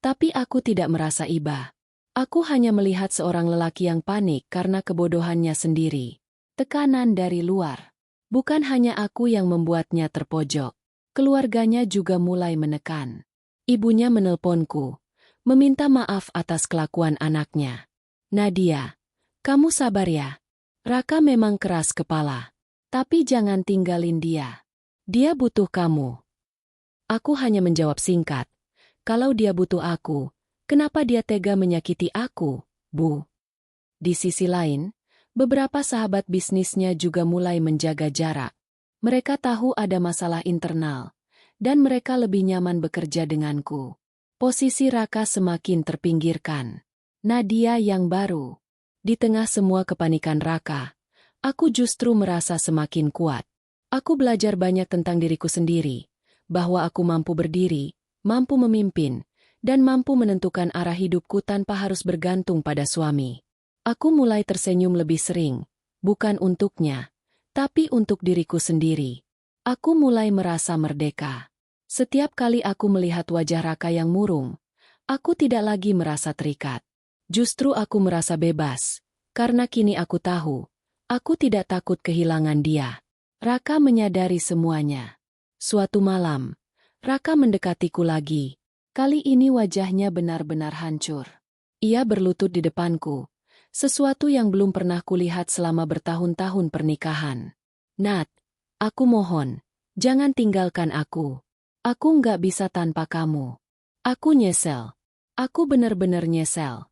Tapi aku tidak merasa iba. Aku hanya melihat seorang lelaki yang panik karena kebodohannya sendiri. Tekanan dari luar. Bukan hanya aku yang membuatnya terpojok. Keluarganya juga mulai menekan. Ibunya menelponku, meminta maaf atas kelakuan anaknya. "Nadia, kamu sabar ya. Raka memang keras kepala. Tapi jangan tinggalin dia. Dia butuh kamu." Aku hanya menjawab singkat. Kalau dia butuh aku, kenapa dia tega menyakiti aku, Bu? Di sisi lain, beberapa sahabat bisnisnya juga mulai menjaga jarak. Mereka tahu ada masalah internal, dan mereka lebih nyaman bekerja denganku. Posisi Raka semakin terpinggirkan. Nadia yang baru. Di tengah semua kepanikan Raka, aku justru merasa semakin kuat. Aku belajar banyak tentang diriku sendiri, bahwa aku mampu berdiri, mampu memimpin, dan mampu menentukan arah hidupku tanpa harus bergantung pada suami. Aku mulai tersenyum lebih sering, bukan untuknya, tapi untuk diriku sendiri. Aku mulai merasa merdeka. Setiap kali aku melihat wajah Raka yang murung, aku tidak lagi merasa terikat. Justru aku merasa bebas, karena kini aku tahu, aku tidak takut kehilangan dia. Raka menyadari semuanya. Suatu malam, Raka mendekatiku lagi. Kali ini wajahnya benar-benar hancur. Ia berlutut di depanku, sesuatu yang belum pernah kulihat selama bertahun-tahun pernikahan. Nat, aku mohon, jangan tinggalkan aku. Aku nggak bisa tanpa kamu. Aku nyesel. Aku benar-benar nyesel.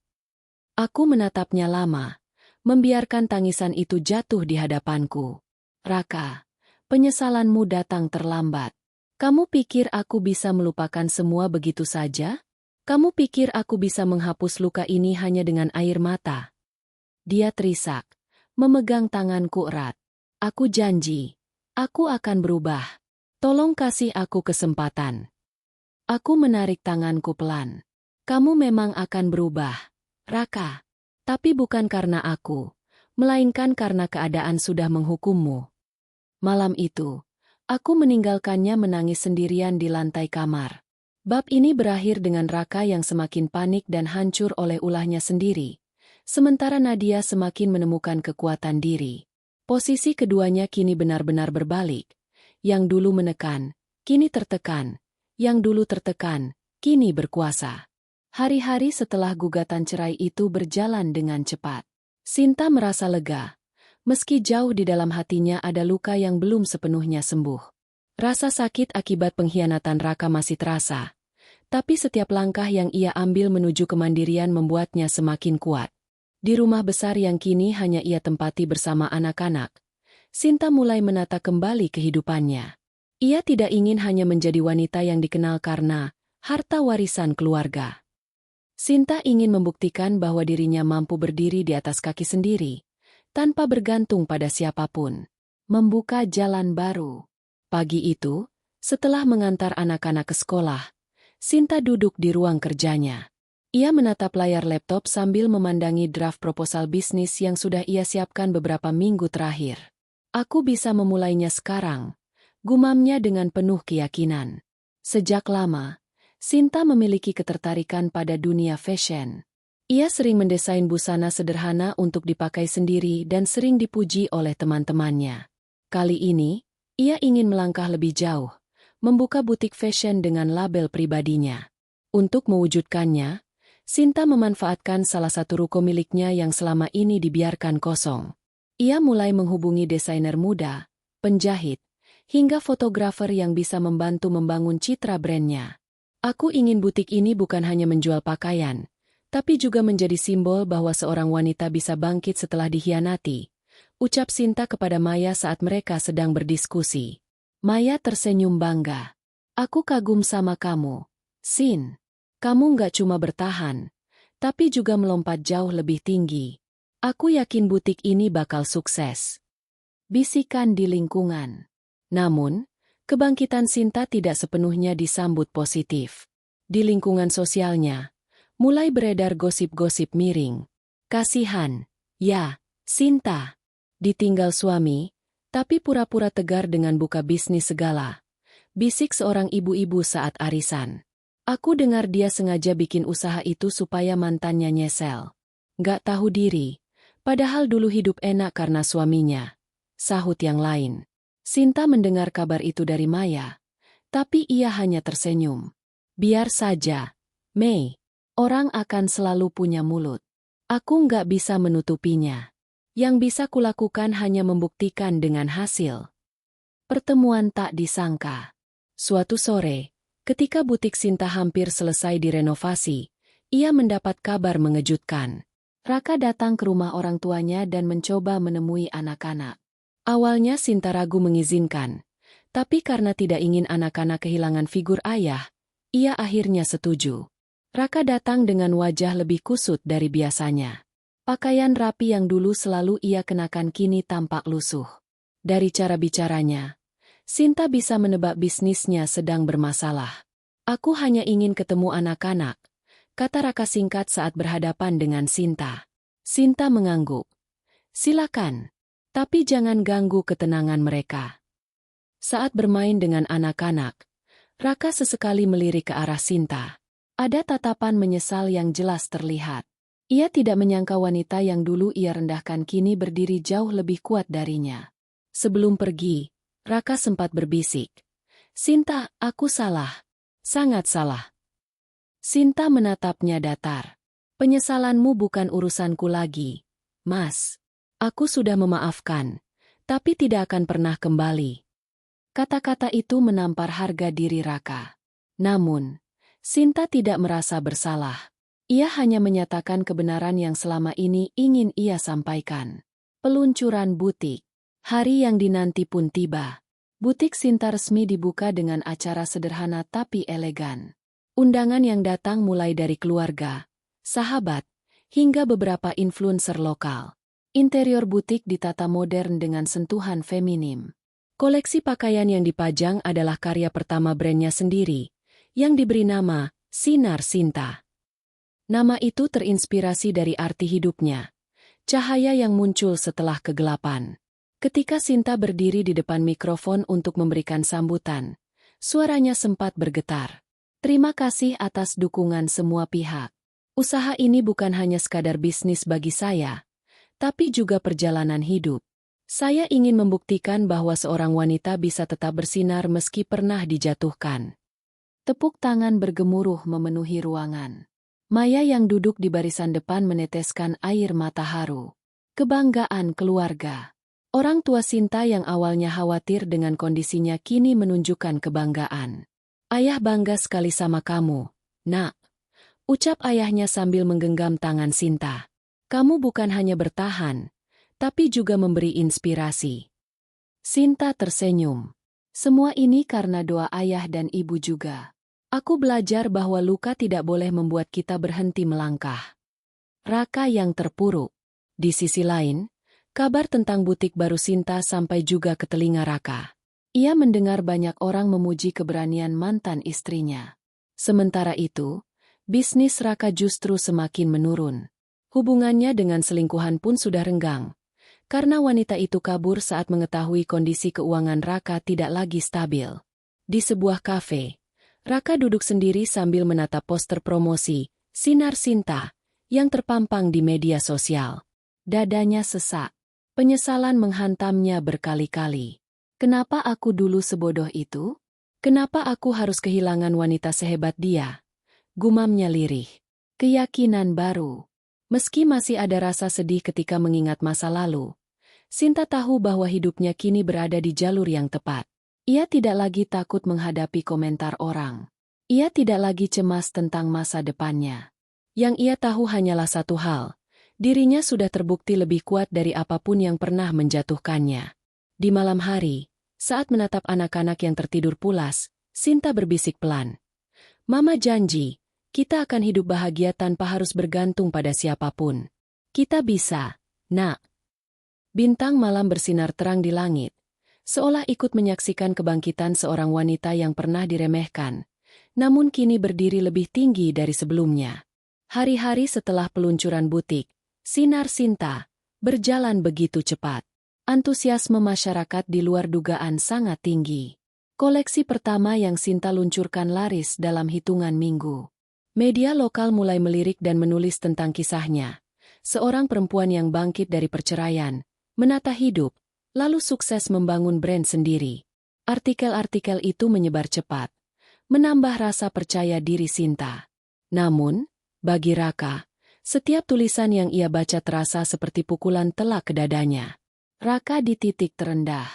Aku menatapnya lama, membiarkan tangisan itu jatuh di hadapanku. Raka, penyesalanmu datang terlambat. Kamu pikir aku bisa melupakan semua begitu saja? Kamu pikir aku bisa menghapus luka ini hanya dengan air mata? Dia terisak, memegang tanganku erat. Aku janji, aku akan berubah. Tolong kasih aku kesempatan. Aku menarik tanganku pelan. Kamu memang akan berubah, Raka. Tapi bukan karena aku, melainkan karena keadaan sudah menghukummu. Malam itu, aku meninggalkannya menangis sendirian di lantai kamar. Bab ini berakhir dengan Raka yang semakin panik dan hancur oleh ulahnya sendiri, sementara Nadia semakin menemukan kekuatan diri. Posisi keduanya kini benar-benar berbalik. Yang dulu menekan, kini tertekan. Yang dulu tertekan, kini berkuasa. Hari-hari setelah gugatan cerai itu berjalan dengan cepat. Sinta merasa lega. Meski jauh di dalam hatinya ada luka yang belum sepenuhnya sembuh. Rasa sakit akibat pengkhianatan Raka masih terasa. Tapi setiap langkah yang ia ambil menuju kemandirian membuatnya semakin kuat. Di rumah besar yang kini hanya ia tempati bersama anak-anak, Sinta mulai menata kembali kehidupannya. Ia tidak ingin hanya menjadi wanita yang dikenal karena harta warisan keluarga. Sinta ingin membuktikan bahwa dirinya mampu berdiri di atas kaki sendiri, tanpa bergantung pada siapapun. Membuka jalan baru. Pagi itu, setelah mengantar anak-anak ke sekolah, Sinta duduk di ruang kerjanya. Ia menatap layar laptop sambil memandangi draft proposal bisnis yang sudah ia siapkan beberapa minggu terakhir. Aku bisa memulainya sekarang, gumamnya dengan penuh keyakinan. Sejak lama, Sinta memiliki ketertarikan pada dunia fashion. Ia sering mendesain busana sederhana untuk dipakai sendiri dan sering dipuji oleh teman-temannya. Kali ini, ia ingin melangkah lebih jauh, membuka butik fashion dengan label pribadinya. Untuk mewujudkannya, Sinta memanfaatkan salah satu ruko miliknya yang selama ini dibiarkan kosong. Ia mulai menghubungi desainer muda, penjahit, hingga fotografer yang bisa membantu membangun citra brandnya. Aku ingin butik ini bukan hanya menjual pakaian, tapi juga menjadi simbol bahwa seorang wanita bisa bangkit setelah dikhianati, ucap Sinta kepada Maya saat mereka sedang berdiskusi. Maya tersenyum bangga. Aku kagum sama kamu, Sin. Kamu nggak cuma bertahan, tapi juga melompat jauh lebih tinggi. Aku yakin butik ini bakal sukses. Bisikan di lingkungan. Namun, kebangkitan Sinta tidak sepenuhnya disambut positif. Di lingkungan sosialnya, mulai beredar gosip-gosip miring. Kasihan, ya, Sinta. Ditinggal suami, tapi pura-pura tegar dengan buka bisnis segala. Bisik seorang ibu-ibu saat arisan. Aku dengar dia sengaja bikin usaha itu supaya mantannya nyesel. Nggak tahu diri, padahal dulu hidup enak karena suaminya. Sahut yang lain. Sinta mendengar kabar itu dari Maya, tapi ia hanya tersenyum. Biar saja, Mei. Orang akan selalu punya mulut. Aku nggak bisa menutupinya. Yang bisa kulakukan hanya membuktikan dengan hasil. Pertemuan tak disangka. Suatu sore, ketika butik Sinta hampir selesai direnovasi, ia mendapat kabar mengejutkan. Raka datang ke rumah orang tuanya dan mencoba menemui anak-anak. Awalnya Sinta ragu mengizinkan, tapi karena tidak ingin anak-anak kehilangan figur ayah, ia akhirnya setuju. Raka datang dengan wajah lebih kusut dari biasanya. Pakaian rapi yang dulu selalu ia kenakan kini tampak lusuh. Dari cara bicaranya, Sinta bisa menebak bisnisnya sedang bermasalah. Aku hanya ingin ketemu anak-anak, kata Raka singkat saat berhadapan dengan Sinta. Sinta mengangguk. Silakan. Tapi jangan ganggu ketenangan mereka. Saat bermain dengan anak-anak, Raka sesekali melirik ke arah Sinta. Ada tatapan menyesal yang jelas terlihat. Ia tidak menyangka wanita yang dulu ia rendahkan kini berdiri jauh lebih kuat darinya. Sebelum pergi, Raka sempat berbisik. Sinta, aku salah. Sangat salah. Sinta menatapnya datar. Penyesalanmu bukan urusanku lagi, Mas. Aku sudah memaafkan, tapi tidak akan pernah kembali. Kata-kata itu menampar harga diri Raka. Namun, Sinta tidak merasa bersalah. Ia hanya menyatakan kebenaran yang selama ini ingin ia sampaikan. Peluncuran butik. Hari yang dinanti pun tiba. Butik Sinta resmi dibuka dengan acara sederhana tapi elegan. Undangan yang datang mulai dari keluarga, sahabat, hingga beberapa influencer lokal. Interior butik ditata modern dengan sentuhan feminim. Koleksi pakaian yang dipajang adalah karya pertama brandnya sendiri, yang diberi nama Sinar Sinta. Nama itu terinspirasi dari arti hidupnya, cahaya yang muncul setelah kegelapan. Ketika Sinta berdiri di depan mikrofon untuk memberikan sambutan, suaranya sempat bergetar. Terima kasih atas dukungan semua pihak. Usaha ini bukan hanya sekadar bisnis bagi saya, tapi juga perjalanan hidup. Saya ingin membuktikan bahwa seorang wanita bisa tetap bersinar meski pernah dijatuhkan. Tepuk tangan bergemuruh memenuhi ruangan. Maya yang duduk di barisan depan meneteskan air mata haru. Kebanggaan keluarga. Orang tua Sinta yang awalnya khawatir dengan kondisinya kini menunjukkan kebanggaan. Ayah bangga sekali sama kamu, Nak. Ucap ayahnya sambil menggenggam tangan Sinta. Kamu bukan hanya bertahan, tapi juga memberi inspirasi. Sinta tersenyum. Semua ini karena doa ayah dan ibu juga. Aku belajar bahwa luka tidak boleh membuat kita berhenti melangkah. Raka yang terpuruk. Di sisi lain, kabar tentang butik baru Sinta sampai juga ke telinga Raka. Ia mendengar banyak orang memuji keberanian mantan istrinya. Sementara itu, bisnis Raka justru semakin menurun. Hubungannya dengan selingkuhan pun sudah renggang. Karena wanita itu kabur saat mengetahui kondisi keuangan Raka tidak lagi stabil. Di sebuah kafe, Raka duduk sendiri sambil menatap poster promosi, Sinar Sinta, yang terpampang di media sosial. Dadanya sesak. Penyesalan menghantamnya berkali-kali. Kenapa aku dulu sebodoh itu? Kenapa aku harus kehilangan wanita sehebat dia? Gumamnya lirih. Keyakinan baru. Meski masih ada rasa sedih ketika mengingat masa lalu, Sinta tahu bahwa hidupnya kini berada di jalur yang tepat. Ia tidak lagi takut menghadapi komentar orang. Ia tidak lagi cemas tentang masa depannya. Yang ia tahu hanyalah satu hal, dirinya sudah terbukti lebih kuat dari apapun yang pernah menjatuhkannya. Di malam hari, saat menatap anak-anak yang tertidur pulas, Sinta berbisik pelan. Mama janji, kita akan hidup bahagia tanpa harus bergantung pada siapapun. Kita bisa, Nak. Bintang malam bersinar terang di langit, seolah ikut menyaksikan kebangkitan seorang wanita yang pernah diremehkan, namun kini berdiri lebih tinggi dari sebelumnya. Hari-hari setelah peluncuran butik, Sinar Sinta berjalan begitu cepat. Antusiasme masyarakat di luar dugaan sangat tinggi. Koleksi pertama yang Sinta luncurkan laris dalam hitungan minggu. Media lokal mulai melirik dan menulis tentang kisahnya. Seorang perempuan yang bangkit dari perceraian, menata hidup, lalu sukses membangun brand sendiri. Artikel-artikel itu menyebar cepat, menambah rasa percaya diri Sinta. Namun, bagi Raka, setiap tulisan yang ia baca terasa seperti pukulan telak ke dadanya. Raka di titik terendah.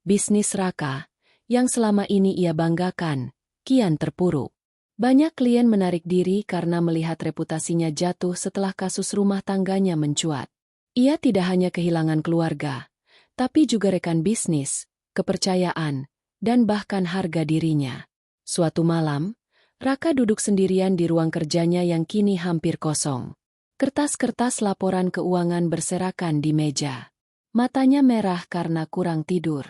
Bisnis Raka, yang selama ini ia banggakan, kian terpuruk. Banyak klien menarik diri karena melihat reputasinya jatuh setelah kasus rumah tangganya mencuat. Ia tidak hanya kehilangan keluarga, tapi juga rekan bisnis, kepercayaan, dan bahkan harga dirinya. Suatu malam, Raka duduk sendirian di ruang kerjanya yang kini hampir kosong. Kertas-kertas laporan keuangan berserakan di meja. Matanya merah karena kurang tidur.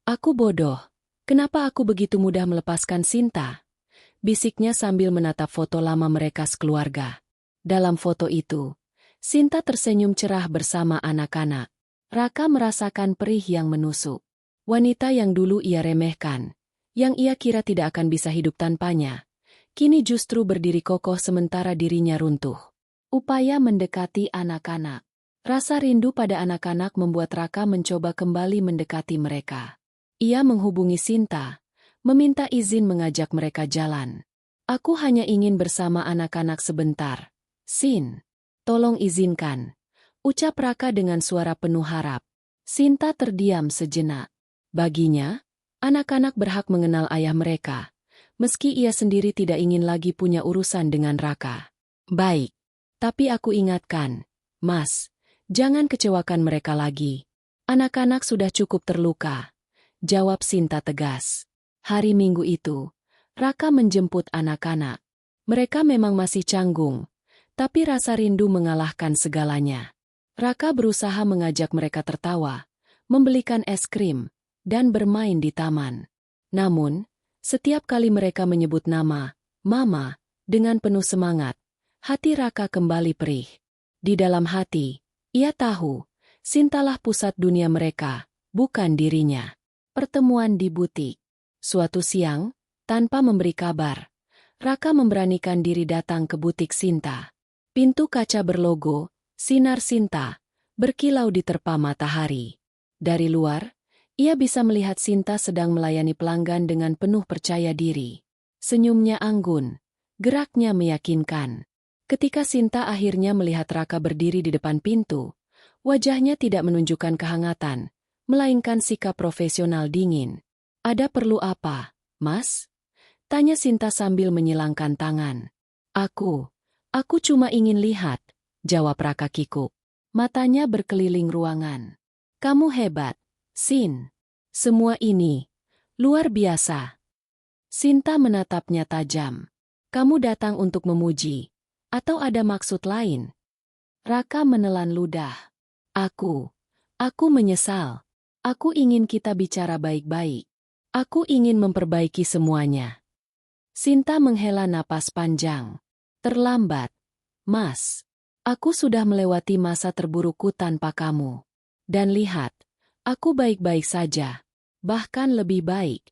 Aku bodoh. Kenapa aku begitu mudah melepaskan Sinta? Bisiknya sambil menatap foto lama mereka sekeluarga. Dalam foto itu, Sinta tersenyum cerah bersama anak-anak. Raka merasakan perih yang menusuk. Wanita yang dulu ia remehkan, yang ia kira tidak akan bisa hidup tanpanya, kini justru berdiri kokoh sementara dirinya runtuh. Upaya mendekati anak-anak. Rasa rindu pada anak-anak membuat Raka mencoba kembali mendekati mereka. Ia menghubungi Sinta, meminta izin mengajak mereka jalan. Aku hanya ingin bersama anak-anak sebentar. Sin, tolong izinkan. Ucap Raka dengan suara penuh harap. Sinta terdiam sejenak. Baginya, anak-anak berhak mengenal ayah mereka, meski ia sendiri tidak ingin lagi punya urusan dengan Raka. Baik, tapi aku ingatkan, Mas, jangan kecewakan mereka lagi. Anak-anak sudah cukup terluka, jawab Sinta tegas. Hari Minggu itu, Raka menjemput anak-anak. Mereka memang masih canggung, tapi rasa rindu mengalahkan segalanya. Raka berusaha mengajak mereka tertawa, membelikan es krim, dan bermain di taman. Namun, setiap kali mereka menyebut nama Mama dengan penuh semangat, hati Raka kembali perih. Di dalam hati, ia tahu, Sintalah pusat dunia mereka, bukan dirinya. Pertemuan di butik. Suatu siang, tanpa memberi kabar, Raka memberanikan diri datang ke butik Sinta. Pintu kaca berlogo, sinar Sinta, berkilau diterpa matahari. Dari luar, ia bisa melihat Sinta sedang melayani pelanggan dengan penuh percaya diri. Senyumnya anggun, geraknya meyakinkan. Ketika Sinta akhirnya melihat Raka berdiri di depan pintu, wajahnya tidak menunjukkan kehangatan, melainkan sikap profesional dingin. Ada perlu apa, Mas? Tanya Sinta sambil menyilangkan tangan. Aku cuma ingin lihat, jawab Raka kikuk. Matanya berkeliling ruangan. Kamu hebat, Sin. Semua ini, luar biasa. Sinta menatapnya tajam. Kamu datang untuk memuji, atau ada maksud lain? Raka menelan ludah. Aku menyesal. Aku ingin kita bicara baik-baik. Aku ingin memperbaiki semuanya. Sinta menghela napas panjang. Terlambat, Mas. Aku sudah melewati masa terburukku tanpa kamu. Dan lihat, aku baik-baik saja. Bahkan lebih baik.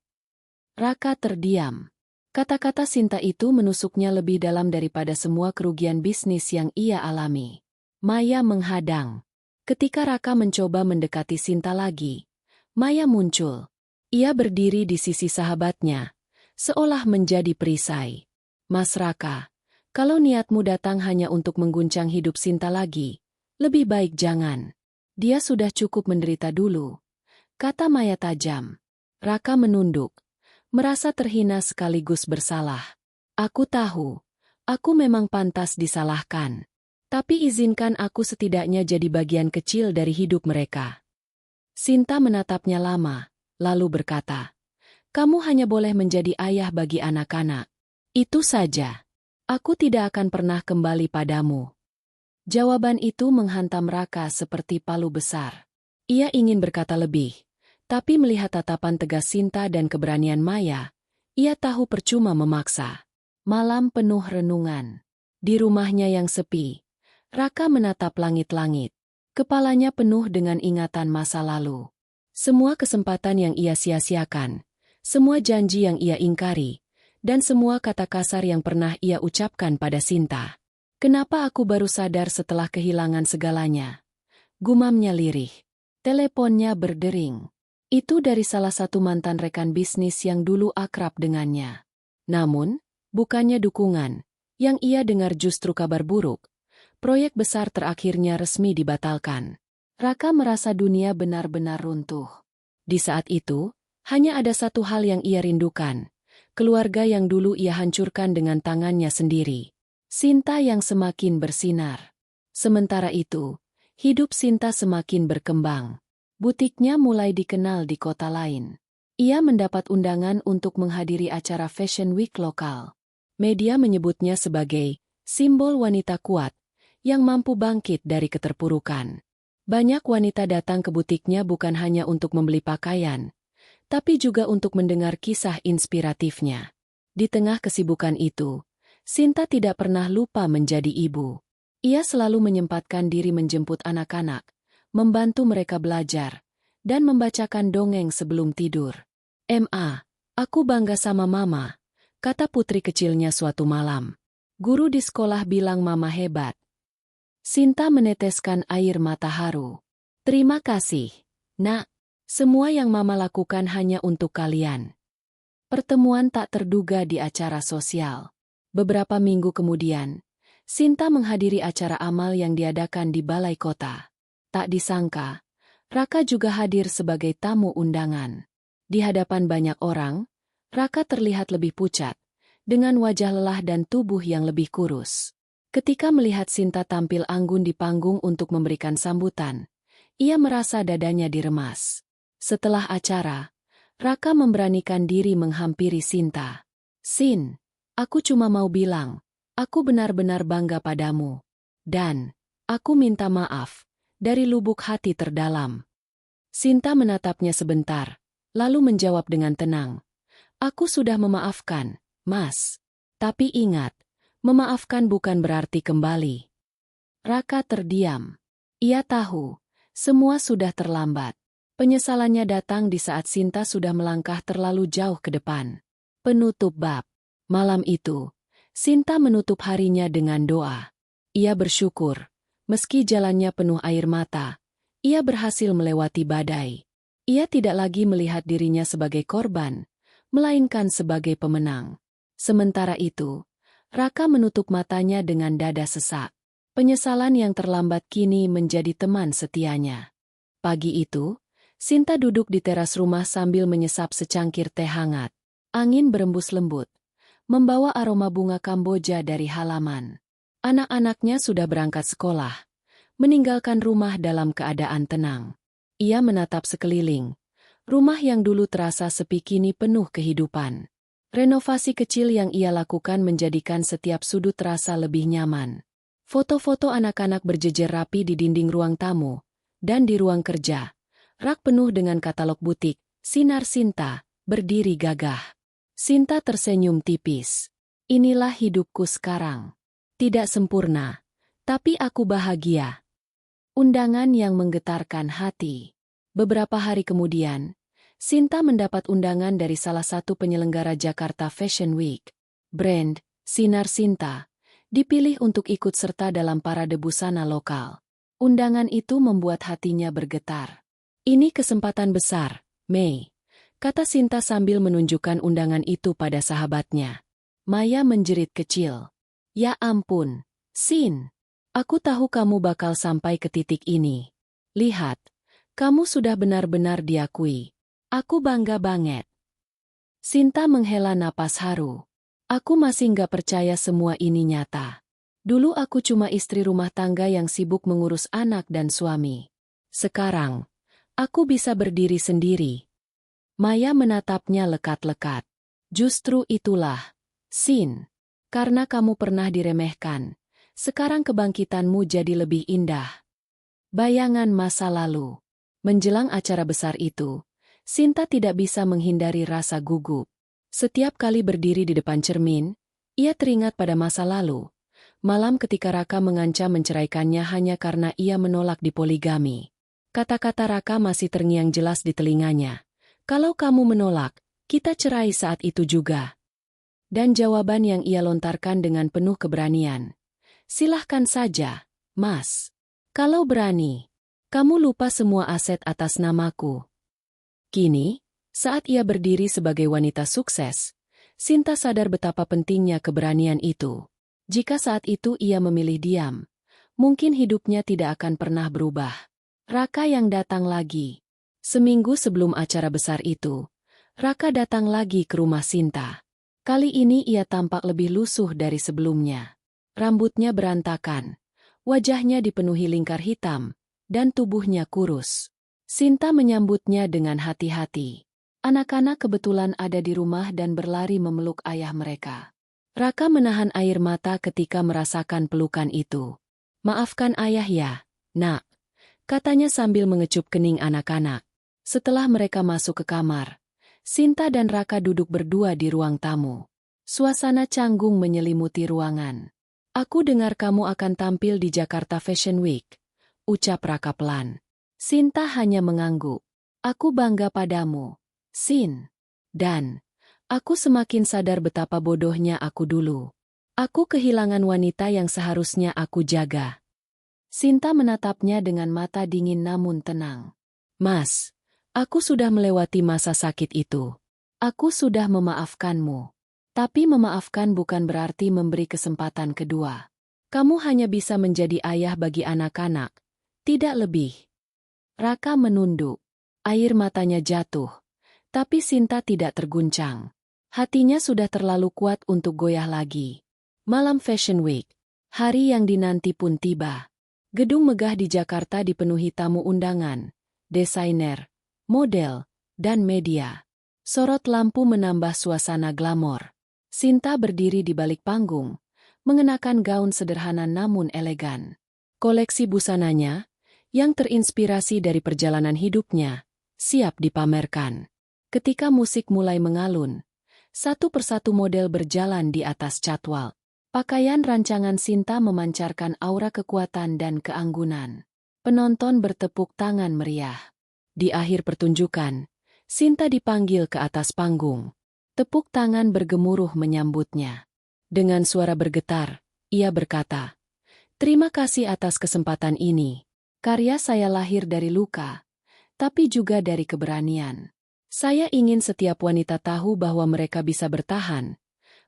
Raka terdiam. Kata-kata Sinta itu menusuknya lebih dalam daripada semua kerugian bisnis yang ia alami. Maya menghadang. Ketika Raka mencoba mendekati Sinta lagi, Maya muncul. Ia berdiri di sisi sahabatnya, seolah menjadi perisai. Mas Raka, kalau niatmu datang hanya untuk mengguncang hidup Sinta lagi, lebih baik jangan. Dia sudah cukup menderita dulu, kata Maya tajam. Raka menunduk, merasa terhina sekaligus bersalah. Aku tahu, aku memang pantas disalahkan. Tapi izinkan aku setidaknya jadi bagian kecil dari hidup mereka. Sinta menatapnya lama, lalu berkata, kamu hanya boleh menjadi ayah bagi anak-anak. Itu saja. Aku tidak akan pernah kembali padamu. Jawaban itu menghantam Raka seperti palu besar. Ia ingin berkata lebih, tapi melihat tatapan tegas Sinta dan keberanian Maya, ia tahu percuma memaksa. Malam penuh renungan. Di rumahnya yang sepi, Raka menatap langit-langit. Kepalanya penuh dengan ingatan masa lalu. Semua kesempatan yang ia sia-siakan, semua janji yang ia ingkari, dan semua kata kasar yang pernah ia ucapkan pada Sinta. Kenapa aku baru sadar setelah kehilangan segalanya? Gumamnya lirih. Teleponnya berdering. Itu dari salah satu mantan rekan bisnis yang dulu akrab dengannya. Namun, bukannya dukungan, yang ia dengar justru kabar buruk. Proyek besar terakhirnya resmi dibatalkan. Raka merasa dunia benar-benar runtuh. Di saat itu, hanya ada satu hal yang ia rindukan. Keluarga yang dulu ia hancurkan dengan tangannya sendiri. Sinta yang semakin bersinar. Sementara itu, hidup Sinta semakin berkembang. Butiknya mulai dikenal di kota lain. Ia mendapat undangan untuk menghadiri acara Fashion Week lokal. Media menyebutnya sebagai simbol wanita kuat yang mampu bangkit dari keterpurukan. Banyak wanita datang ke butiknya bukan hanya untuk membeli pakaian, tapi juga untuk mendengar kisah inspiratifnya. Di tengah kesibukan itu, Sinta tidak pernah lupa menjadi ibu. Ia selalu menyempatkan diri menjemput anak-anak, membantu mereka belajar, dan membacakan dongeng sebelum tidur. Aku bangga sama Mama, kata putri kecilnya suatu malam. Guru di sekolah bilang Mama hebat. Sinta meneteskan air mata haru. Terima kasih, Nak. Semua yang Mama lakukan hanya untuk kalian. Pertemuan tak terduga di acara sosial. Beberapa minggu kemudian, Sinta menghadiri acara amal yang diadakan di balai kota. Tak disangka, Raka juga hadir sebagai tamu undangan. Di hadapan banyak orang, Raka terlihat lebih pucat, dengan wajah lelah dan tubuh yang lebih kurus. Ketika melihat Sinta tampil anggun di panggung untuk memberikan sambutan, ia merasa dadanya diremas. Setelah acara, Raka memberanikan diri menghampiri Sinta. "Sin, aku cuma mau bilang, aku benar-benar bangga padamu. Dan, aku minta maaf, dari lubuk hati terdalam." Sinta menatapnya sebentar, lalu menjawab dengan tenang. "Aku sudah memaafkan, Mas. Tapi ingat, memaafkan bukan berarti kembali." Raka terdiam. Ia tahu, semua sudah terlambat. Penyesalannya datang di saat Sinta sudah melangkah terlalu jauh ke depan. Penutup bab. Malam itu, Sinta menutup harinya dengan doa. Ia bersyukur, meski jalannya penuh air mata, ia berhasil melewati badai. Ia tidak lagi melihat dirinya sebagai korban, melainkan sebagai pemenang. Sementara itu, Raka menutup matanya dengan dada sesak. Penyesalan yang terlambat kini menjadi teman setianya. Pagi itu, Sinta duduk di teras rumah sambil menyesap secangkir teh hangat. Angin berembus lembut, membawa aroma bunga Kamboja dari halaman. Anak-anaknya sudah berangkat sekolah, meninggalkan rumah dalam keadaan tenang. Ia menatap sekeliling. Rumah yang dulu terasa sepi kini penuh kehidupan. Renovasi kecil yang ia lakukan menjadikan setiap sudut terasa lebih nyaman. Foto-foto anak-anak berjejer rapi di dinding ruang tamu, dan di ruang kerja. Rak penuh dengan katalog butik, sinar Sinta, berdiri gagah. Sinta tersenyum tipis. "Inilah hidupku sekarang. Tidak sempurna, tapi aku bahagia." Undangan yang menggetarkan hati. Beberapa hari kemudian, Sinta mendapat undangan dari salah satu penyelenggara Jakarta Fashion Week. Brand, Sinar Sinta, dipilih untuk ikut serta dalam parade busana lokal. Undangan itu membuat hatinya bergetar. "Ini kesempatan besar, Mei," kata Sinta sambil menunjukkan undangan itu pada sahabatnya. Maya menjerit kecil. "Ya ampun, Sin. Aku tahu kamu bakal sampai ke titik ini. Lihat, kamu sudah benar-benar diakui. Aku bangga banget." Sinta menghela napas haru. "Aku masih nggak percaya semua ini nyata. Dulu aku cuma istri rumah tangga yang sibuk mengurus anak dan suami. Sekarang, aku bisa berdiri sendiri." Maya menatapnya lekat-lekat. "Justru itulah, Sin. Karena kamu pernah diremehkan, sekarang kebangkitanmu jadi lebih indah." Bayangan masa lalu. Menjelang acara besar itu, Sinta tidak bisa menghindari rasa gugup. Setiap kali berdiri di depan cermin, ia teringat pada masa lalu. Malam ketika Raka mengancam menceraikannya hanya karena ia menolak dipoligami. Kata-kata Raka masih terngiang jelas di telinganya. "Kalau kamu menolak, kita cerai saat itu juga." Dan jawaban yang ia lontarkan dengan penuh keberanian. "Silahkan saja, Mas. Kalau berani, kamu lupa semua aset atas namaku." Kini, saat ia berdiri sebagai wanita sukses, Sinta sadar betapa pentingnya keberanian itu. Jika saat itu ia memilih diam, mungkin hidupnya tidak akan pernah berubah. Raka yang datang lagi. Seminggu sebelum acara besar itu, Raka datang lagi ke rumah Sinta. Kali ini ia tampak lebih lusuh dari sebelumnya. Rambutnya berantakan, wajahnya dipenuhi lingkar hitam, dan tubuhnya kurus. Sinta menyambutnya dengan hati-hati. Anak-anak kebetulan ada di rumah dan berlari memeluk ayah mereka. Raka menahan air mata ketika merasakan pelukan itu. "Maafkan ayah ya, Nak," katanya sambil mengecup kening anak-anak. Setelah mereka masuk ke kamar, Sinta dan Raka duduk berdua di ruang tamu. Suasana canggung menyelimuti ruangan. "Aku dengar kamu akan tampil di Jakarta Fashion Week," ucap Raka pelan. Sinta hanya mengangguk. "Aku bangga padamu, Sin. Dan, aku semakin sadar betapa bodohnya aku dulu. Aku kehilangan wanita yang seharusnya aku jaga." Sinta menatapnya dengan mata dingin namun tenang. "Mas, aku sudah melewati masa sakit itu. Aku sudah memaafkanmu. Tapi memaafkan bukan berarti memberi kesempatan kedua. Kamu hanya bisa menjadi ayah bagi anak-anak, tidak lebih. Raka menunduk. Air matanya jatuh. Tapi Sinta tidak terguncang. Hatinya sudah terlalu kuat untuk goyah lagi. Malam Fashion Week. Hari yang dinanti pun tiba. Gedung megah di Jakarta dipenuhi tamu undangan, desainer, model, dan media. Sorot lampu menambah suasana glamor. Sinta berdiri di balik panggung, mengenakan gaun sederhana namun elegan. Koleksi busananya, yang terinspirasi dari perjalanan hidupnya, siap dipamerkan. Ketika musik mulai mengalun, satu persatu model berjalan di atas catwalk. Pakaian rancangan Sinta memancarkan aura kekuatan dan keanggunan. Penonton bertepuk tangan meriah. Di akhir pertunjukan, Sinta dipanggil ke atas panggung. Tepuk tangan bergemuruh menyambutnya. Dengan suara bergetar, ia berkata, "Terima kasih atas kesempatan ini. Karya saya lahir dari luka, tapi juga dari keberanian. Saya ingin setiap wanita tahu bahwa mereka bisa bertahan,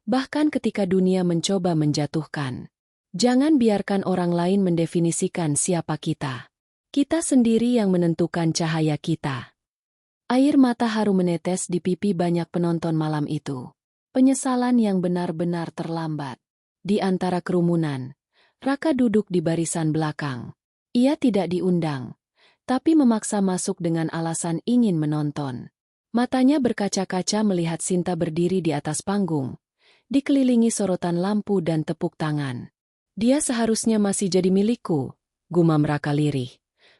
bahkan ketika dunia mencoba menjatuhkan. Jangan biarkan orang lain mendefinisikan siapa kita. Kita sendiri yang menentukan cahaya kita." Air mata haru menetes di pipi banyak penonton malam itu. Penyesalan yang benar-benar terlambat. Di antara kerumunan, Raka duduk di barisan belakang. Ia tidak diundang, tapi memaksa masuk dengan alasan ingin menonton. Matanya berkaca-kaca melihat Sinta berdiri di atas panggung, dikelilingi sorotan lampu dan tepuk tangan. Dia seharusnya masih jadi milikku, gumam Raka lirih.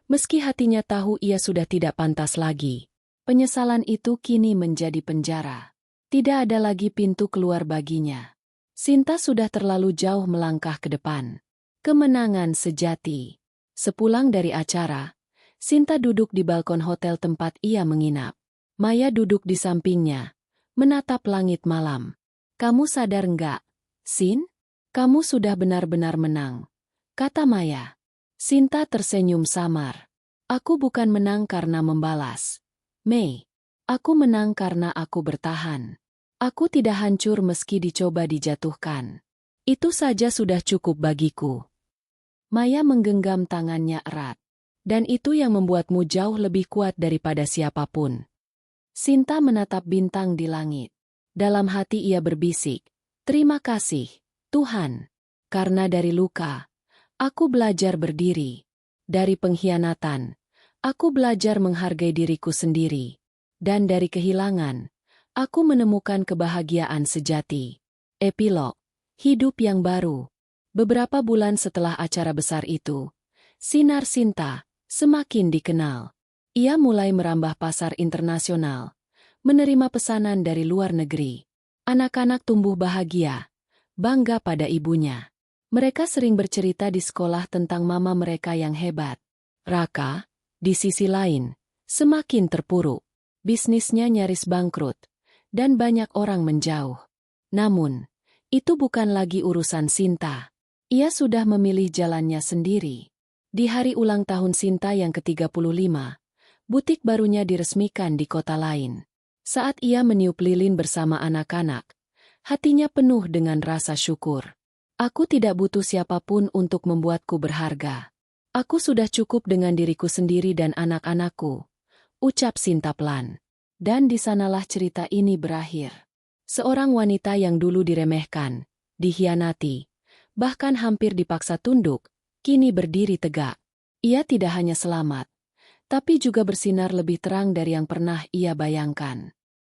Meski hatinya tahu ia sudah tidak pantas lagi. Penyesalan itu kini menjadi penjara. Tidak ada lagi pintu keluar baginya. Sinta sudah terlalu jauh melangkah ke depan. Kemenangan sejati. Sepulang dari acara, Sinta duduk di balkon hotel tempat ia menginap. Maya duduk di sampingnya, menatap langit malam. "Kamu sadar enggak, Sin? Kamu sudah benar-benar menang," kata Maya. Sinta tersenyum samar. "Aku bukan menang karena membalas, Mei. Aku menang karena aku bertahan. Aku tidak hancur meski dicoba dijatuhkan. Itu saja sudah cukup bagiku." Maya menggenggam tangannya erat. "Dan itu yang membuatmu jauh lebih kuat daripada siapapun." Sinta menatap bintang di langit. Dalam hati ia berbisik, "Terima kasih, Tuhan. Karena dari luka, aku belajar berdiri. Dari pengkhianatan, aku belajar menghargai diriku sendiri. Dan dari kehilangan, aku menemukan kebahagiaan sejati." Epilog. Hidup yang baru. Beberapa bulan setelah acara besar itu, sinar Sinta semakin dikenal. Ia mulai merambah pasar internasional, menerima pesanan dari luar negeri. Anak-anak tumbuh bahagia, bangga pada ibunya. Mereka sering bercerita di sekolah tentang mama mereka yang hebat. Raka, di sisi lain, semakin terpuruk. Bisnisnya nyaris bangkrut, dan banyak orang menjauh. Namun, itu bukan lagi urusan Sinta. Ia sudah memilih jalannya sendiri. Di hari ulang tahun Sinta yang ke-35, butik barunya diresmikan di kota lain. Saat ia meniup lilin bersama anak-anak, hatinya penuh dengan rasa syukur. "Aku tidak butuh siapapun untuk membuatku berharga. Aku sudah cukup dengan diriku sendiri dan anak-anakku," ucap Sinta pelan. Dan di sanalah cerita ini berakhir. Seorang wanita yang dulu diremehkan, dikhianati, bahkan hampir dipaksa tunduk, kini berdiri tegak. Ia tidak hanya selamat, tapi juga bersinar lebih terang dari yang pernah ia bayangkan.